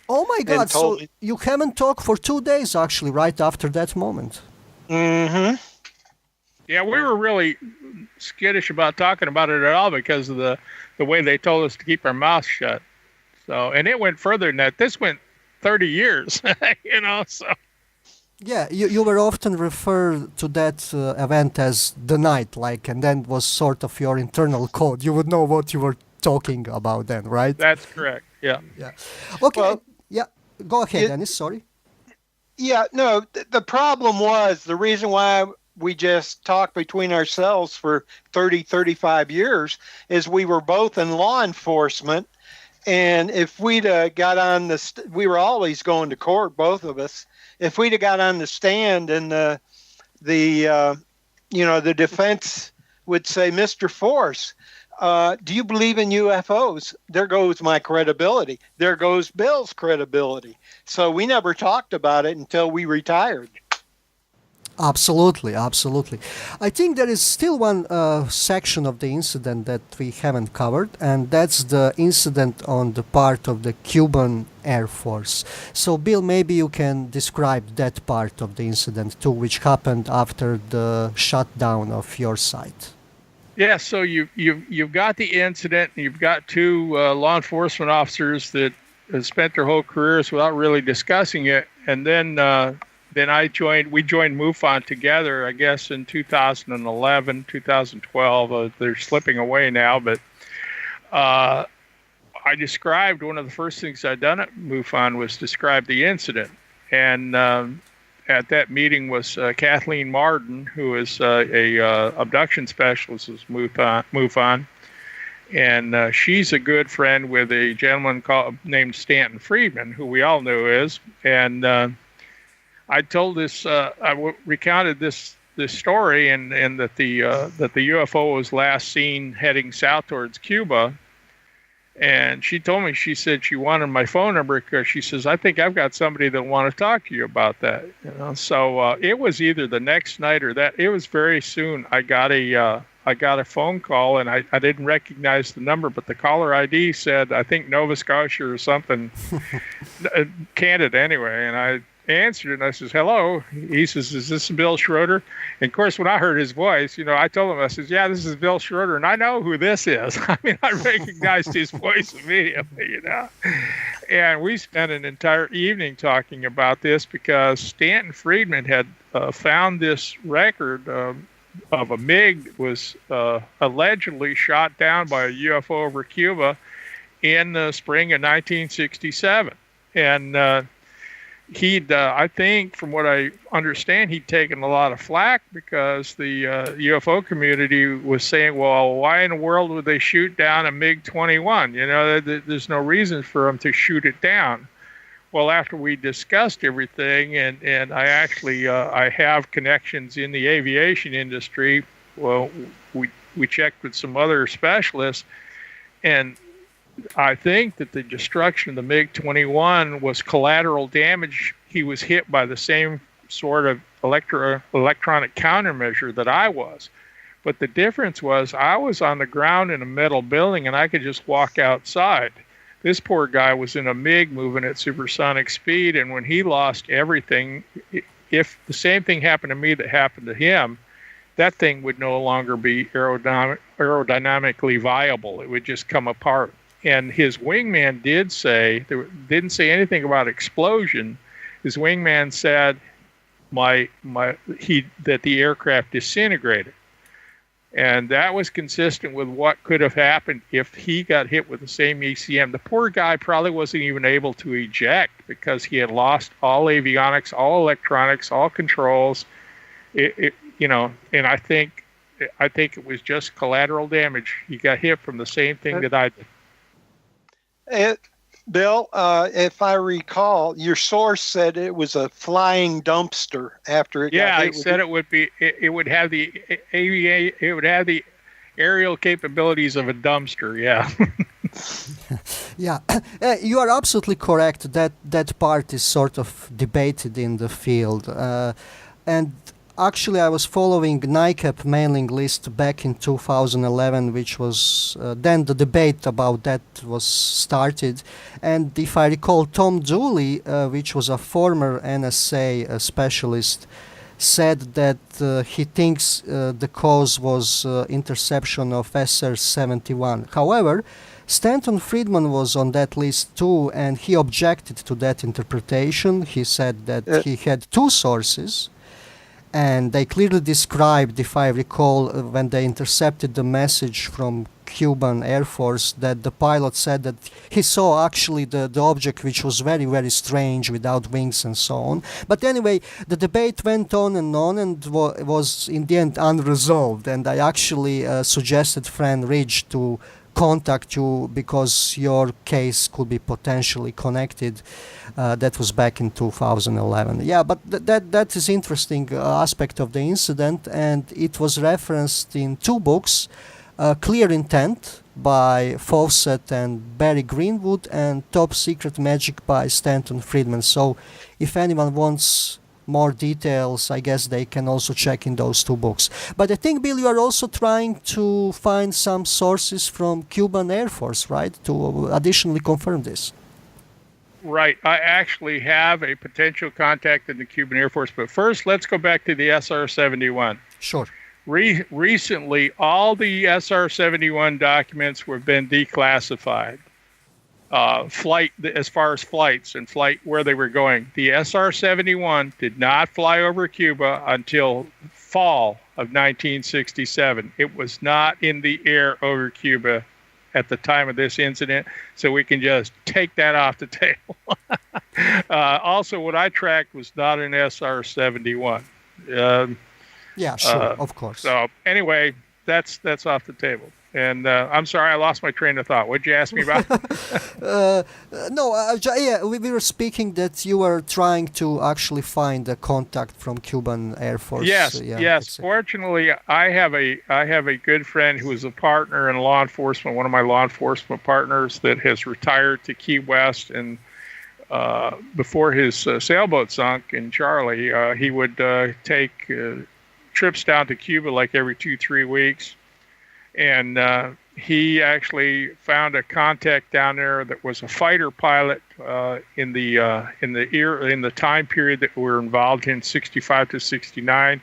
Oh my God, so you haven't talked for 2 days actually right after that moment. Mm-hmm. Yeah, we were really skittish about talking about it at all because of the way they told us to keep our mouths shut. So, and it went further than that. This went 30 years, so. Yeah, you were often referred to that event as the night, and then was sort of your internal code. You would know what you were talking about then, right? That's correct, yeah. Yeah. Okay, well, yeah, go ahead, Dennis, sorry. Yeah, no, the problem was, the reason why we just talked between ourselves for 30, 35 years is we were both in law enforcement. And if we'd got on we were always going to court, both of us. If we'd have got on the stand and the defense would say, Mr. Force, do you believe in UFOs? There goes my credibility. There goes Bill's credibility. So we never talked about it until we retired. Absolutely. I think there is still one section of the incident that we haven't covered, and that's the incident on the part of the Cuban Air Force. So, Bill, maybe you can describe that part of the incident too, which happened after the shutdown of your site. Yeah, so you've got the incident, and you've got two law enforcement officers that have spent their whole careers without really discussing it, and then we joined MUFON together, I guess, in 2011, 2012. They're slipping away now, but I described one of the first things I'd done at MUFON was describe the incident. And at that meeting was Kathleen Martin, who is a abduction specialist at MUFON. And she's a good friend with a gentleman named Stanton Friedman, who we all know is. And I told recounted this story, and that the UFO was last seen heading south towards Cuba. And she told me, she said she wanted my phone number because she says, I think I've got somebody that want to talk to you about that. So it was either the next night or that. It was very soon. I got a phone call, and I didn't recognize the number, but the caller ID said, I think Nova Scotia or something, Canada anyway. And I answered it, and I says, hello. He says, is this Bill Schroeder? And of course, when I heard his voice, I told him, I says, yeah, this is Bill Schroeder, and I know who this is. I mean, I recognized his voice immediately, And we spent an entire evening talking about this because Stanton Friedman had found this record of a MiG that was allegedly shot down by a UFO over Cuba in the spring of 1967. And I think, from what I understand, he'd taken a lot of flack because the UFO community was saying, well, why in the world would they shoot down a MiG-21? There's no reason for them to shoot it down. Well, after we discussed everything, and I actually I have connections in the aviation industry, well, we checked with some other specialists, and I think that the destruction of the MiG-21 was collateral damage. He was hit by the same sort of electronic countermeasure that I was. But the difference was I was on the ground in a metal building, and I could just walk outside. This poor guy was in a MiG moving at supersonic speed, and when he lost everything, if the same thing happened to me that happened to him, that thing would no longer be aerodynamically viable. It would just come apart. And his wingman didn't say anything about explosion. His wingman said that the aircraft disintegrated. And that was consistent with what could have happened if he got hit with the same ECM. The poor guy probably wasn't even able to eject because he had lost all avionics, all electronics, all controls. And I think I think it was just collateral damage. He got hit from the same thing that I did. Bill, if I recall, your source said it was a flying dumpster after it got hit. He said it would be. It would have the It would have the aerial capabilities of a dumpster. Yeah. Yeah, you are absolutely correct. That part is sort of debated in the field, and actually, I was following NICAP mailing list back in 2011, which was then the debate about that was started. And if I recall, Tom Dooley, which was a former NSA specialist, said that he thinks the cause was interception of SR-71. However, Stanton Friedman was on that list too, and he objected to that interpretation. He said that he had two sources, and they clearly described, if I recall, when they intercepted the message from Cuban Air Force, that the pilot said that he saw actually the object, which was very, very strange, without wings and so on. But anyway, the debate went on and was in the end unresolved, and I actually suggested Fran Ridge to contact you because your case could be potentially connected. That was back in 2011. Yeah, but that is interesting aspect of the incident, and it was referenced in two books, Clear Intent by Fawcett and Barry Greenwood, and Top Secret Magic by Stanton Friedman. So if anyone wants more details, I guess they can also check in those two books. But I think, Bill, you are also trying to find some sources from Cuban Air Force, right, to additionally confirm this. Right. I actually have a potential contact in the Cuban Air Force. But first, let's go back to the SR-71. Sure. Recently, all the SR-71 documents have been declassified. Flight, as far as flights and flight where they were going. The SR-71 did not fly over Cuba until fall of 1967. It was not in the air over Cuba at the time of this incident, so we can just take that off the table. Also, what I tracked was not an SR-71. Yeah, sure, of course. So anyway, that's off the table. And I'm sorry, I lost my train of thought. What'd you ask me about? We were speaking that you were trying to actually find a contact from Cuban Air Force. Yes. Fortunately, I have a good friend who is a partner in law enforcement, one of my law enforcement partners that has retired to Key West. And before his sailboat sunk in Charlie, he would take trips down to Cuba like every 2-3 weeks. And he actually found a contact down there that was a fighter pilot in the time period that we're involved in, 65 to 69,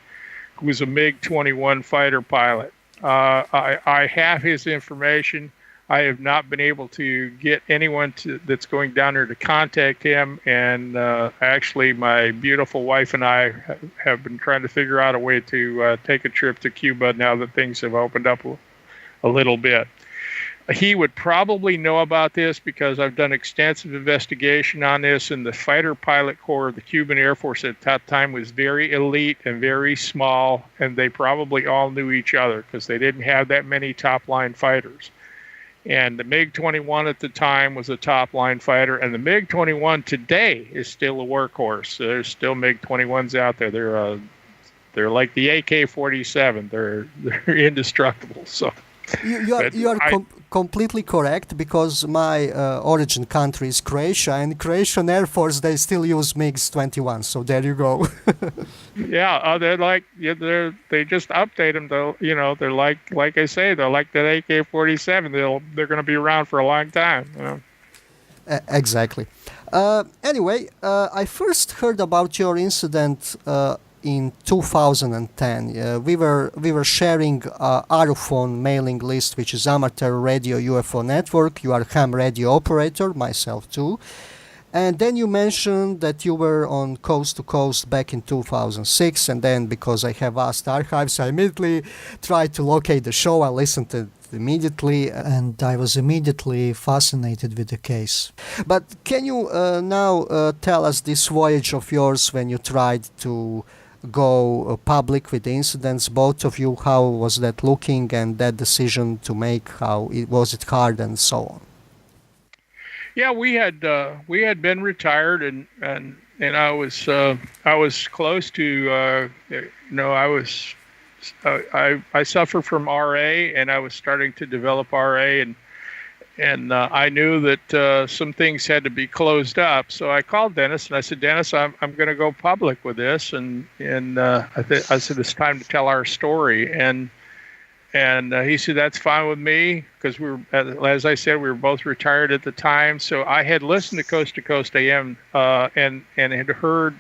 who was a MiG-21 fighter pilot. I have his information. I have not been able to get anyone that's going down there to contact him. And actually, my beautiful wife and I have been trying to figure out a way to take a trip to Cuba now that things have opened up a little bit. He would probably know about this because I've done extensive investigation on this, and the fighter pilot corps of the Cuban Air Force at that time was very elite and very small, and they probably all knew each other because they didn't have that many top-line fighters. And the MiG-21 at the time was a top-line fighter, and the MiG-21 today is still a workhorse. There's still MiG-21s out there. They're like the AK-47. They're indestructible. So. You are completely correct, because my origin country is Croatia, and Croatian Air Force, they still use MiG-21. So there you go. Yeah, they just update them. They're like I say, they're like that AK-47. They're going to be around for a long time. Exactly. Anyway, I first heard about your incident in 2010. We were sharing ARUFON mailing list, which is Amateur Radio UFO Network. You are ham radio operator, myself too. And then you mentioned that you were on Coast to Coast back in 2006, and then because I have vast archives, I immediately tried to locate the show. I listened to it immediately, and I was immediately fascinated with the case. But can you now tell us this voyage of yours when you tried to go public with the incidents? Both of you, how was that looking, and that decision to make? Was it hard, and so on? Yeah, we had been retired, and I was close to I suffer from RA, and I was starting to develop RA, and I knew that some things had to be closed up. So I called Dennis and I said, Dennis, I'm going to go public with this, and I said it's time to tell our story, and he said that's fine with me, because we were, as I said, we were both retired at the time. So I had listened to Coast AM and had heard.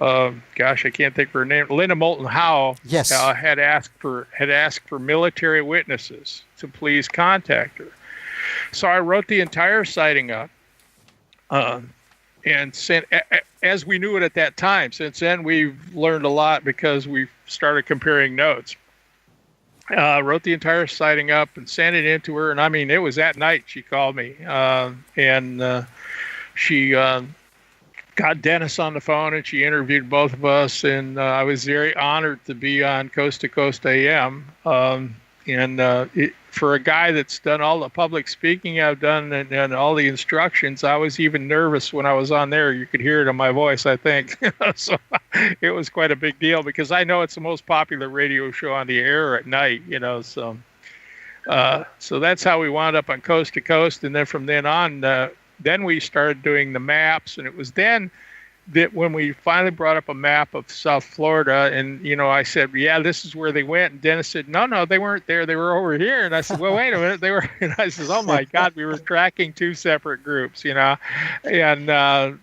I can't think of her name. Linda Moulton Howe. Yes. Had asked for military witnesses to please contact her. So I wrote the entire sighting up, and sent, as we knew it at that time. Since then, we've learned a lot because we've started comparing notes. Wrote the entire sighting up and sent it in to her. And I mean, it was that night she called me, and she got Dennis on the phone, and she interviewed both of us. And I was very honored to be on Coast to Coast AM. For a guy that's done all the public speaking I've done and all the instructions, I was even nervous when I was on there. You could hear it in my voice, I think. So it was quite a big deal, because I know it's the most popular radio show on the air at night, So that's how we wound up on Coast to Coast. And then from then on, then we started doing the maps. And it was then that when we finally brought up a map of South Florida, and I said, yeah, this is where they went, and Dennis said, no, they weren't there, they were over here. And I said, well, wait a minute, they were. And I said, oh my God, we were tracking two separate groups, and then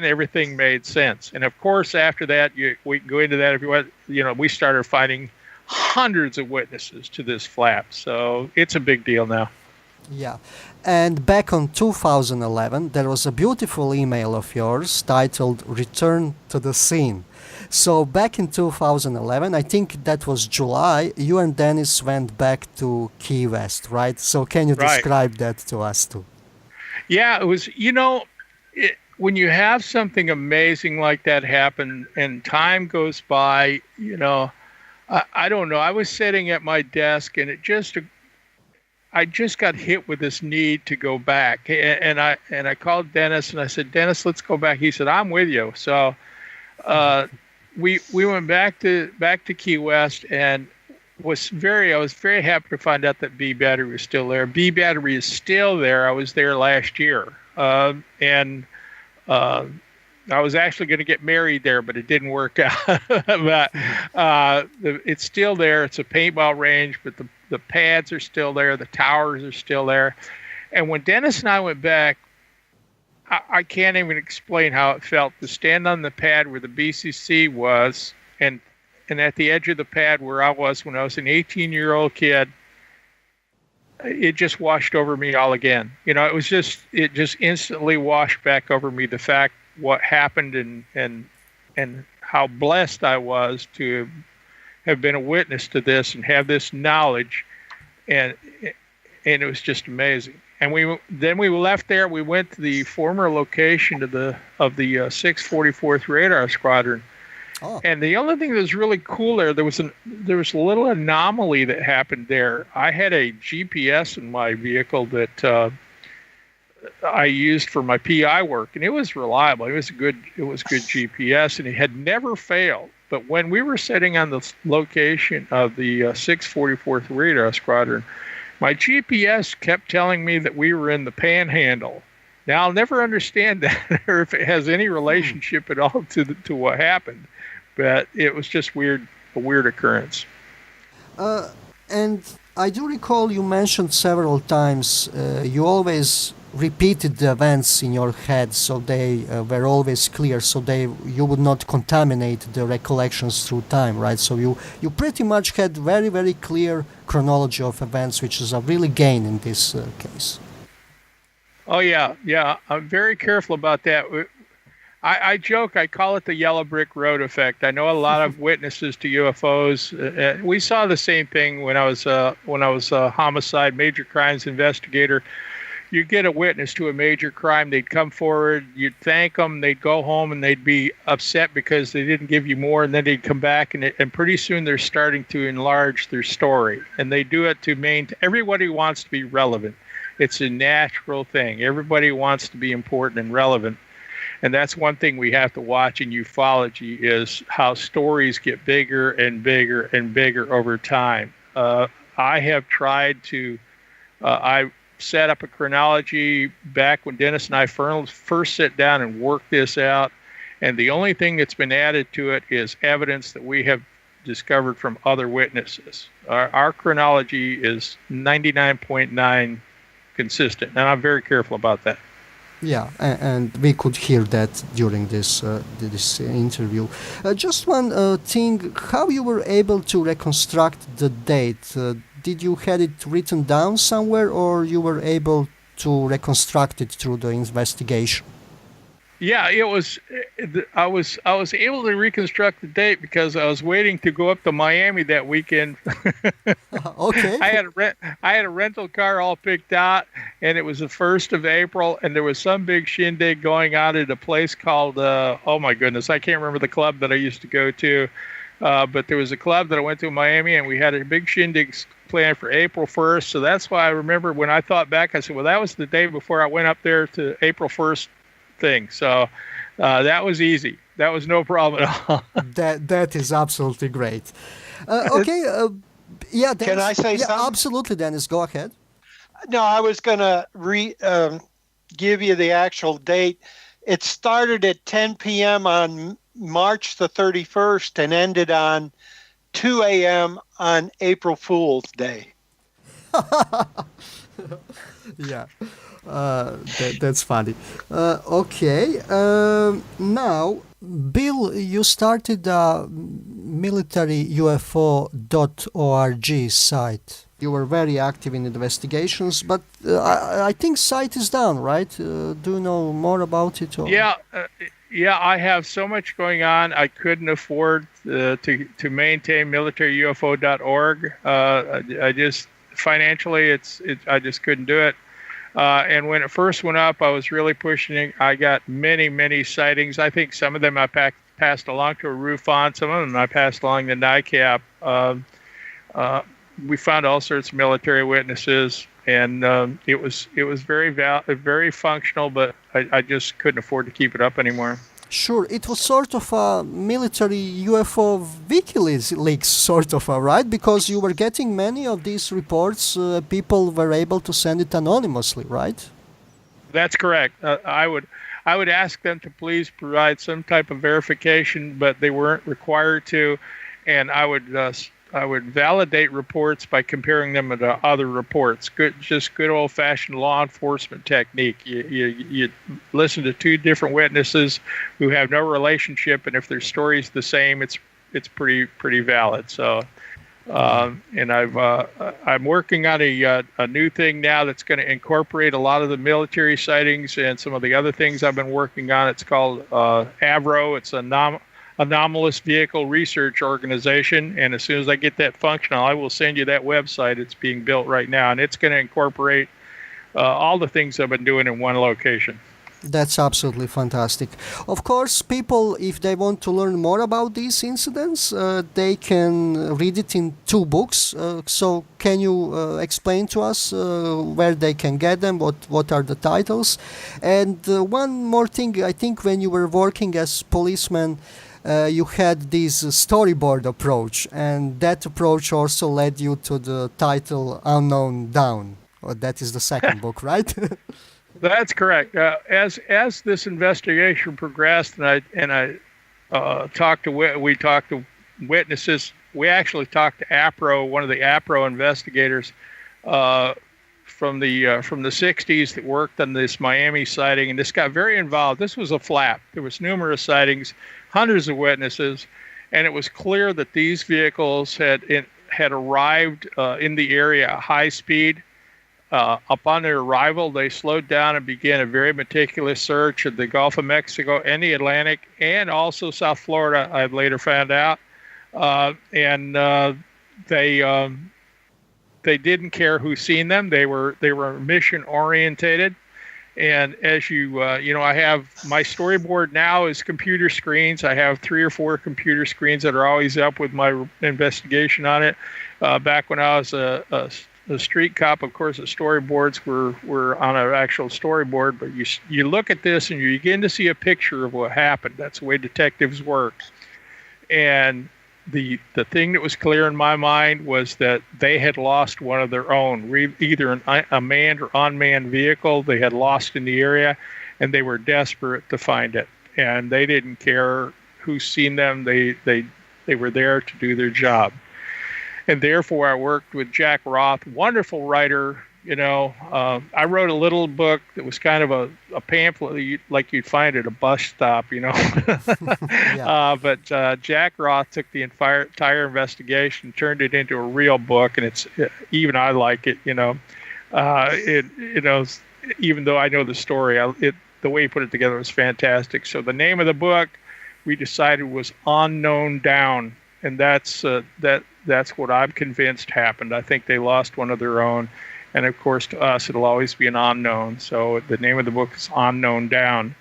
everything made sense. And of course, after that, we can go into that if you want. We started finding hundreds of witnesses to this flap, so it's a big deal now. Yeah. And back on 2011, there was a beautiful email of yours titled Return to the Scene. So back in 2011, I think that was July, you and Dennis went back to Key West, right? So can you describe that to us too? Yeah, it was, when you have something amazing like that happen and time goes by, I don't know. I was sitting at my desk, and I just got hit with this need to go back, and I called Dennis and I said, Dennis, let's go back. He said, I'm with you. So we went back to Key West, and I was very happy to find out that B battery was still there. B battery is still there. I was there last year, and I was actually going to get married there, but it didn't work out. But it's still there. It's a paintball range, but the pads are still there. The towers are still there. And when Dennis and I went back, I can't even explain how it felt to stand on the pad where the BCC was, and at the edge of the pad where I was when I was an 18-year-old kid. It just washed over me all again. It just instantly washed back over me the fact what happened and how blessed I was to have been a witness to this and have this knowledge, and it was just amazing. And we left there. We went to the former location of the 644th Radar Squadron. Oh. And the only thing that was really cool there was a little anomaly that happened there. I had a GPS in my vehicle that I used for my PI work, and it was reliable. It was good GPS, and it had never failed. But when we were sitting on the location of the 644th Radar Squadron, my GPS kept telling me that we were in the Panhandle. Now, I'll never understand that or if it has any relationship at all to what happened, but it was just a weird occurrence. And I do recall you mentioned several times you always repeated the events in your head, so they were always clear, so you would not contaminate the recollections through time, right? So you pretty much had very, very clear chronology of events, which is a really gain in this case. Oh, yeah. I'm very careful about that. I joke, I call it the yellow brick road effect. I know a lot of witnesses to UFOs. We saw the same thing when I was a homicide, major crimes investigator. you get a witness to a major crime, they'd come forward, you'd thank them, they'd go home, and they'd be upset because they didn't give you more, and then they'd come back, and pretty soon they're starting to enlarge their story. And they do it to maintain. Everybody wants to be relevant. It's a natural thing. Everybody wants to be important and relevant. And that's one thing we have to watch in ufology is how stories get bigger and bigger and bigger over time. I have tried to, I set up a chronology back when Dennis and I first sat down and worked this out. And the only thing that's been added to it is evidence that we have discovered from other witnesses. Our chronology is 99.9 consistent, and I'm very careful about that. Yeah, and we could hear that during this interview. Just one thing, how you were able to reconstruct the date? Did you had it written down somewhere, or you were able to reconstruct it through the investigation? Yeah, it was. I was able to reconstruct the date because I was waiting to go up to Miami that weekend. Okay. I had a rental car all picked out, and it was the 1st of April, and there was some big shindig going on at a place called oh my goodness, I can't remember the club that I used to go to, but there was a club that I went to in Miami, and we had a big shindig planned for April 1st. So that's why I remember when I thought back, I said, well, that was the day before I went up there to April 1st thing. So that was easy. That was no problem at all. That is absolutely great. Okay. Yeah. Dennis, Can I say something? Absolutely, Dennis. Go ahead. No, I was going to give you the actual date. It started at 10 p.m. on March the 31st and ended on 2 a.m. on April Fool's Day. Yeah. That's funny. Okay. Now, Bill, you started a military UFO.org site. You were very active in investigations, but I think site is down, right? Do you know more about it? Or? Yeah. I have so much going on. I couldn't afford to maintain militaryufo.org. I just financially, I just couldn't do it. And when it first went up, I was really pushing it. I got many sightings. I think some of them I passed along to ARUFON. Some of them I passed along to NICAP. We found all sorts of military witnesses, and it was very functional, but I just couldn't afford to keep it up anymore. Sure, it was sort of a military UFO WikiLeaks sort of, right? Because you were getting many of these reports, people were able to send it anonymously, right? That's correct. I would ask them to please provide some type of verification, but they weren't required to, and I would validate reports by comparing them to other reports. Good old-fashioned law enforcement technique. You listen to two different witnesses who have no relationship, and if their story's the same, it's pretty valid. So, and I'm working on a new thing now that's going to incorporate a lot of the military sightings and some of the other things I've been working on. It's called AVRO. It's Anomalous Vehicle Research Organization, and as soon as I get that functional, I will send you that website. It's being built right now, and it's going to incorporate all the things I've been doing in one location. That's absolutely fantastic. Of course, people, if they want to learn more about these incidents, they can read it in 2 books. So can you explain to us where they can get them, what are the titles? And one more thing, I think when you were working as policeman, you had this storyboard approach, and that approach also led you to the title Unknown Down. That is the second book, right? That's correct. As this investigation progressed, and I talked to witnesses. We actually talked to APRO, one of the APRO investigators from the 60s that worked on this Miami sighting, and this got very involved. This was a flap. There was numerous sightings, hundreds of witnesses, and it was clear that these vehicles had arrived in the area at high speed. Upon their arrival, they slowed down and began a very meticulous search of the Gulf of Mexico and the Atlantic, and also South Florida, I later found out. They they didn't care who's seen them. They were mission orientated. And as I have my storyboard now is computer screens. I have 3 or 4 computer screens that are always up with my investigation on it. Back when I was a street cop, of course, the storyboards were on an actual storyboard. But you look at this and you begin to see a picture of what happened. That's the way detectives work. And the thing that was clear in my mind was that they had lost one of their own, either a manned or unmanned vehicle they had lost in the area, and they were desperate to find it. And they didn't care who's seen them. They were there to do their job. And therefore, I worked with Jack Roth, wonderful writer. I wrote a little book that was kind of a pamphlet like you'd find at a bus stop, Yeah. But Jack Roth took the entire investigation, turned it into a real book, and even I like it, even though I know the story, the way he put it together was fantastic. So the name of the book we decided was Unknown Down, and that's what I'm convinced happened. I think they lost one of their own. And, of course, to us, it'll always be an unknown. So the name of the book is Unknown Down.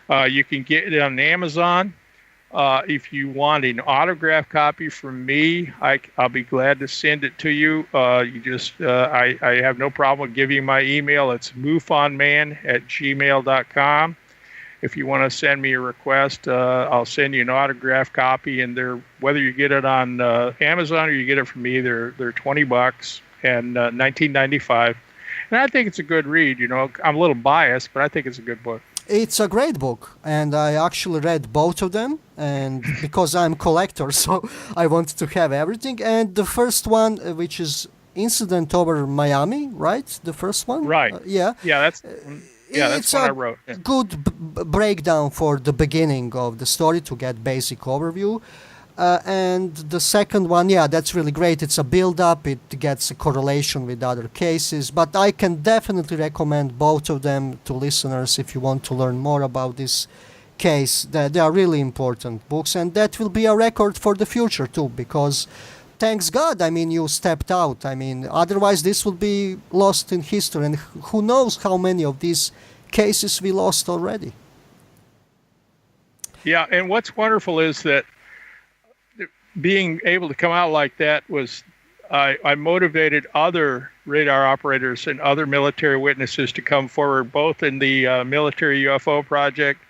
You can get it on Amazon. If you want an autographed copy from me, I'll be glad to send it to you. I have no problem giving you my email. It's mufonman@gmail.com. If you want to send me a request, I'll send you an autographed copy. And whether you get it on Amazon or you get it from me, they're $20. And 1995, and I think it's a good read. I'm a little biased, but I think it's a good book. It's a great book, and I actually read both of them, and because I'm a collector, so I wanted to have everything. And the first one, which is Incident Over Miami, right? The first one, right? That's it's what I wrote. Yeah. Good breakdown for the beginning of the story to get basic overview. And the second one, that's really great. It's a build-up. It gets a correlation with other cases. But I can definitely recommend both of them to listeners if you want to learn more about this case. They are really important books. And that will be a record for the future, too, because thanks God, you stepped out. Otherwise this will be lost in history. And who knows how many of these cases we lost already. Yeah, and what's wonderful is that being able to come out like that was, I motivated other radar operators and other military witnesses to come forward, both in the military UFO project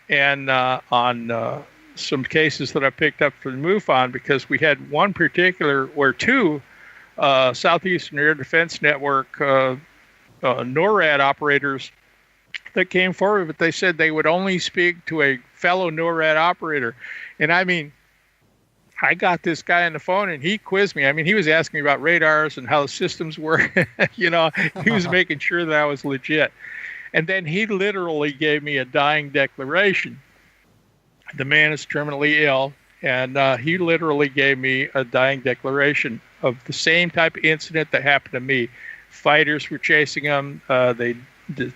and on some cases that I picked up from MUFON, because we had one particular where 2 Southeastern Air Defense Network NORAD operators that came forward, but they said they would only speak to a fellow NORAD operator. And I got this guy on the phone and he quizzed me. He was asking me about radars and how the systems work. He was making sure that I was legit. And then he literally gave me a dying declaration. The man is terminally ill, and he literally gave me a dying declaration of the same type of incident that happened to me. Fighters were chasing him. They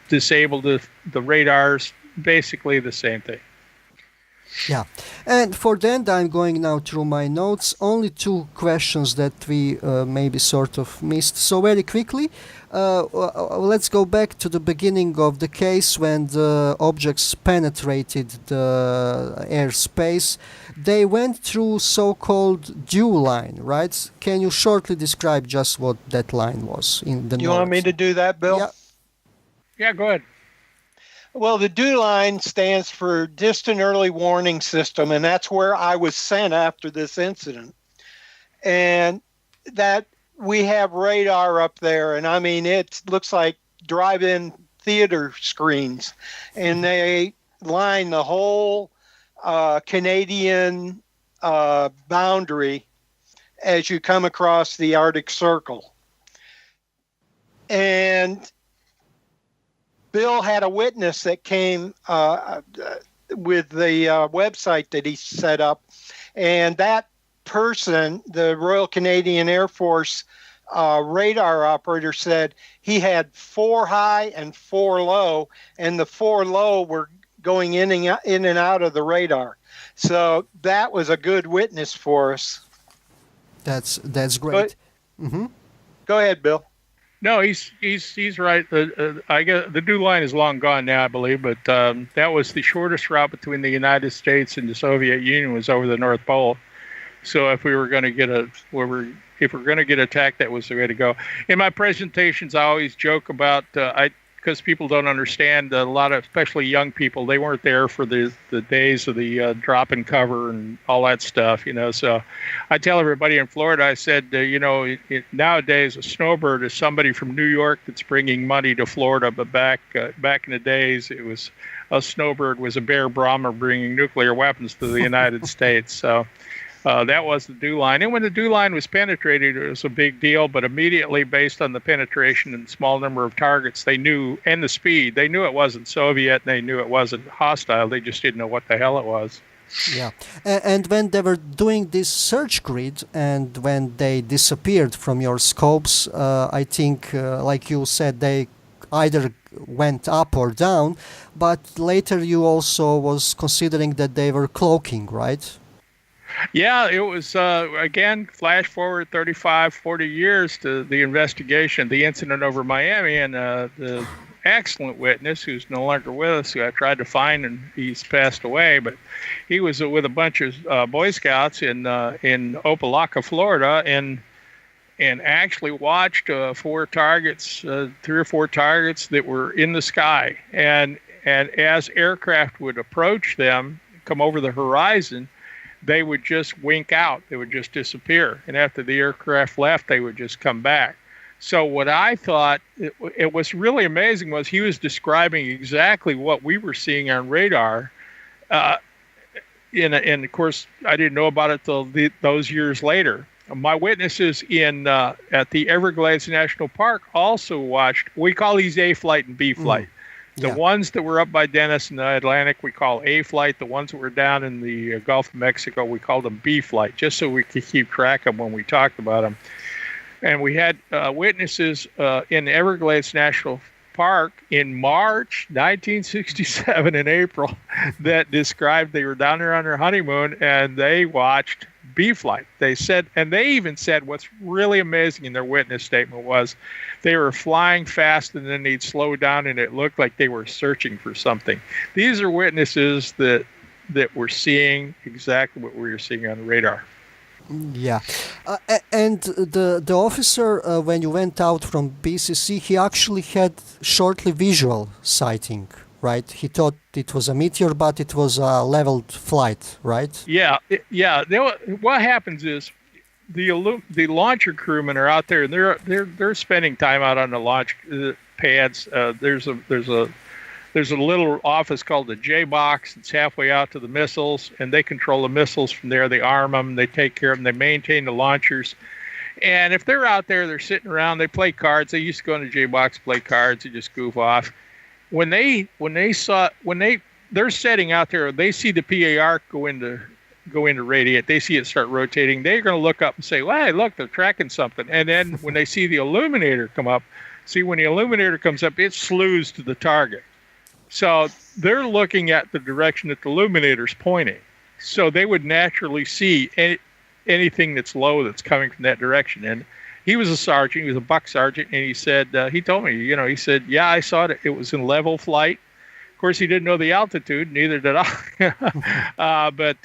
disabled the radars. Basically the same thing. Yeah, and for that I'm going now through my notes. Only 2 questions that we maybe sort of missed. So very quickly, let's go back to the beginning of the case when the objects penetrated the airspace. They went through so-called dew line, right? Can you shortly describe just what that line was in the notes? You want me to do that, Bill? Yeah, go ahead. Well, the DEW line stands for Distant Early Warning System, and that's where I was sent after this incident. And that we have radar up there, and it looks like drive-in theater screens, and they line the whole Canadian boundary as you come across the Arctic Circle. And Bill had a witness that came with the website that he set up, and that person, the Royal Canadian Air Force radar operator, said he had 4 high and 4 low, and the 4 low were going in and out of the radar. So that was a good witness for us. That's great. Go ahead, Bill. No, he's right. I guess the DEW line is long gone now, I believe, but that was the shortest route between the United States and the Soviet Union was over the North Pole. So if we were going to get attacked, that was the way to go. In my presentations, I always joke about because people don't understand, a lot of, especially young people, they weren't there for the days of the drop and cover and all that stuff, So I tell everybody in Florida, I said, nowadays a snowbird is somebody from New York that's bringing money to Florida, but back in the days, it was a snowbird was a Bear Brahma bringing nuclear weapons to the United States. So that was the DEW line. And when the DEW line was penetrated, it was a big deal. But immediately, based on the penetration and small number of targets, they knew, and the speed, they knew it wasn't Soviet, and they knew it wasn't hostile. They just didn't know what the hell it was. Yeah. And when they were doing this search grid, and when they disappeared from your scopes, I think, like you said, they either went up or down. But later you also was considering that they were cloaking, right? Yeah, it was, again, flash forward 35, 40 years to the investigation, the incident over Miami, and the excellent witness who's no longer with us, who I tried to find, and he's passed away, but he was with a bunch of Boy Scouts in Opelika, Florida, and actually watched 3 or 4 targets that were in the sky. And as aircraft would approach them, come over the horizon, they would just wink out. They would just disappear. And after the aircraft left, they would just come back. So what I thought, it was really amazing, was he was describing exactly what we were seeing on radar. And of course, I didn't know about it till those years later. My witnesses at the Everglades National Park also watched, we call these A flight and B flight. The ones that were up by Dennis in the Atlantic, we call A flight. The ones that were down in the Gulf of Mexico, we called them B flight, just so we could keep track of when we talked about them. And we had witnesses in the Everglades National Park in March 1967 in April that described they were down there on their honeymoon and they watched B flight. They said, and they even said what's really amazing in their witness statement was they were flying fast and then they'd slow down and it looked like they were searching for something. These are witnesses that were seeing exactly what we were seeing on the radar. Yeah. And the officer, when you went out from BCC, he actually had shortly visual sighting, right? He thought it was a meteor, but it was a leveled flight, right? Yeah. What happens is the launcher crewmen are out there, and they're spending time out on the launch pads. There's a little office called the J box. It's halfway out to the missiles, and they control the missiles from there. They arm them, they take care of them, they maintain the launchers. And if they're out there, they're sitting around, they play cards. They used to go in the J box, play cards, and just goof off. When they're setting out there, they see the PAR go into radiate. They see it start rotating. They're going to look up and say, "Well, hey, look, they're tracking something." And then when they see the illuminator come up, when the illuminator comes up, it slews to the target. So they're looking at the direction that the illuminator's pointing. So they would naturally see anything that's low that's coming from that direction. And he was a sergeant. He was a buck sergeant. And he said, he told me, he said, yeah, I saw it. It was in level flight. Of course, he didn't know the altitude. Neither did I. But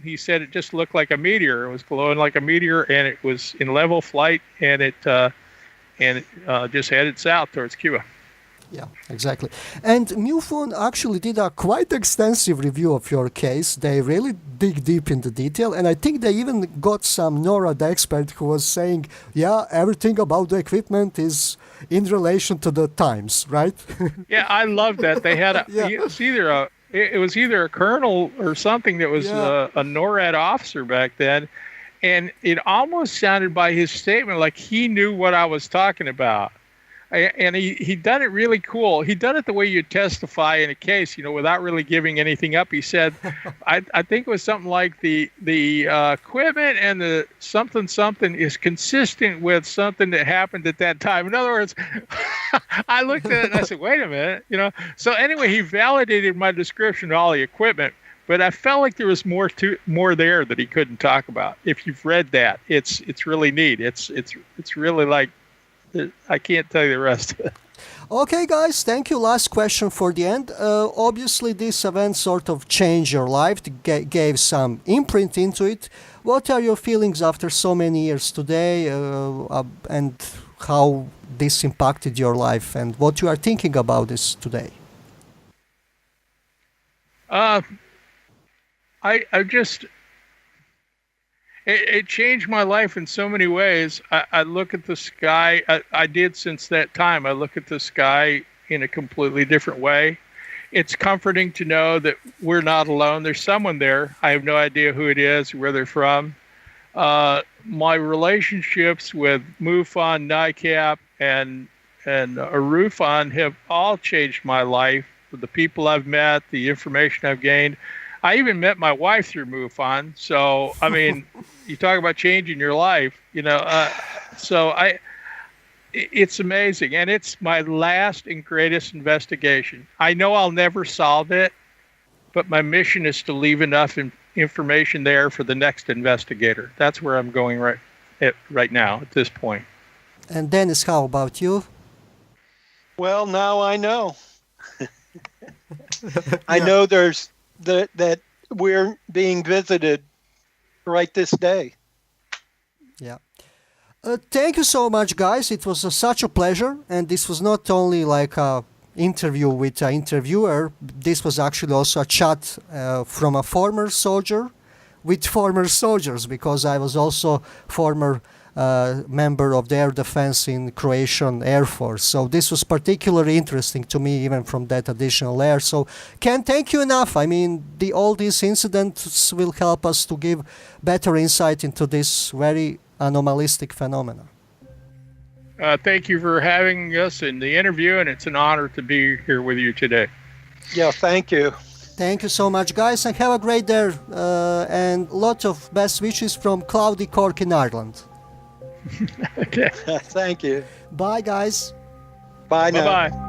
he said it just looked like a meteor. It was glowing like a meteor. And it was in level flight. And it just headed south towards Cuba. Yeah, exactly. And MUFON actually did a quite extensive review of your case. They really dig deep into detail, and I think they even got some NORAD expert who was saying, yeah, everything about the equipment is in relation to the times, right? Yeah, I love that. They had it was either a colonel or something that was a NORAD officer back then, and it almost sounded by his statement like he knew what I was talking about. And he done it really cool. He done it the way you testify in a case, without really giving anything up. He said, I think it was something like the equipment and the something is consistent with something that happened at that time. In other words, I looked at it and I said, wait a minute, So anyway, he validated my description of all the equipment, but I felt like there was more there that he couldn't talk about. If you've read that, it's really neat. It's really like I can't tell you the rest of it. Okay, guys, thank you. Last question for the end. Obviously, this event sort of changed your life, gave some imprint into it. What are your feelings after so many years today, and how this impacted your life, and what you are thinking about this today? It changed my life in so many ways. I look at the sky, I did since that time, I look at the sky in a completely different way. It's comforting to know that we're not alone. There's someone there. I have no idea who it is, where they're from. My relationships with MUFON, NICAP, and ARUFON have all changed my life. The people I've met, the information I've gained. I even met my wife through MUFON. So, I mean, you talk about changing your life, it's amazing. And it's my last and greatest investigation. I know I'll never solve it, but my mission is to leave enough information there for the next investigator. That's where I'm going right now at this point. And Dennis, how about you? Well, now I know. I know there's that we're being visited right this day. Yeah. Thank you so much, guys. It was such a pleasure. And this was not only like a interview with an interviewer. This was actually also a chat from a former soldier with former soldiers, because I was also former member of the air defense in Croatian Air Force. So this was particularly interesting to me, even from that additional layer. So can't thank you enough. I mean, all these incidents will help us to give better insight into this very anomalistic phenomena. Thank you for having us in the interview, and it's an honor to be here with you today. Yeah, thank you. Thank you so much, guys, and have a great day, and lots of best wishes from cloudy Cork in Ireland. Okay. Thank you. Bye, guys. Bye now. Bye-bye.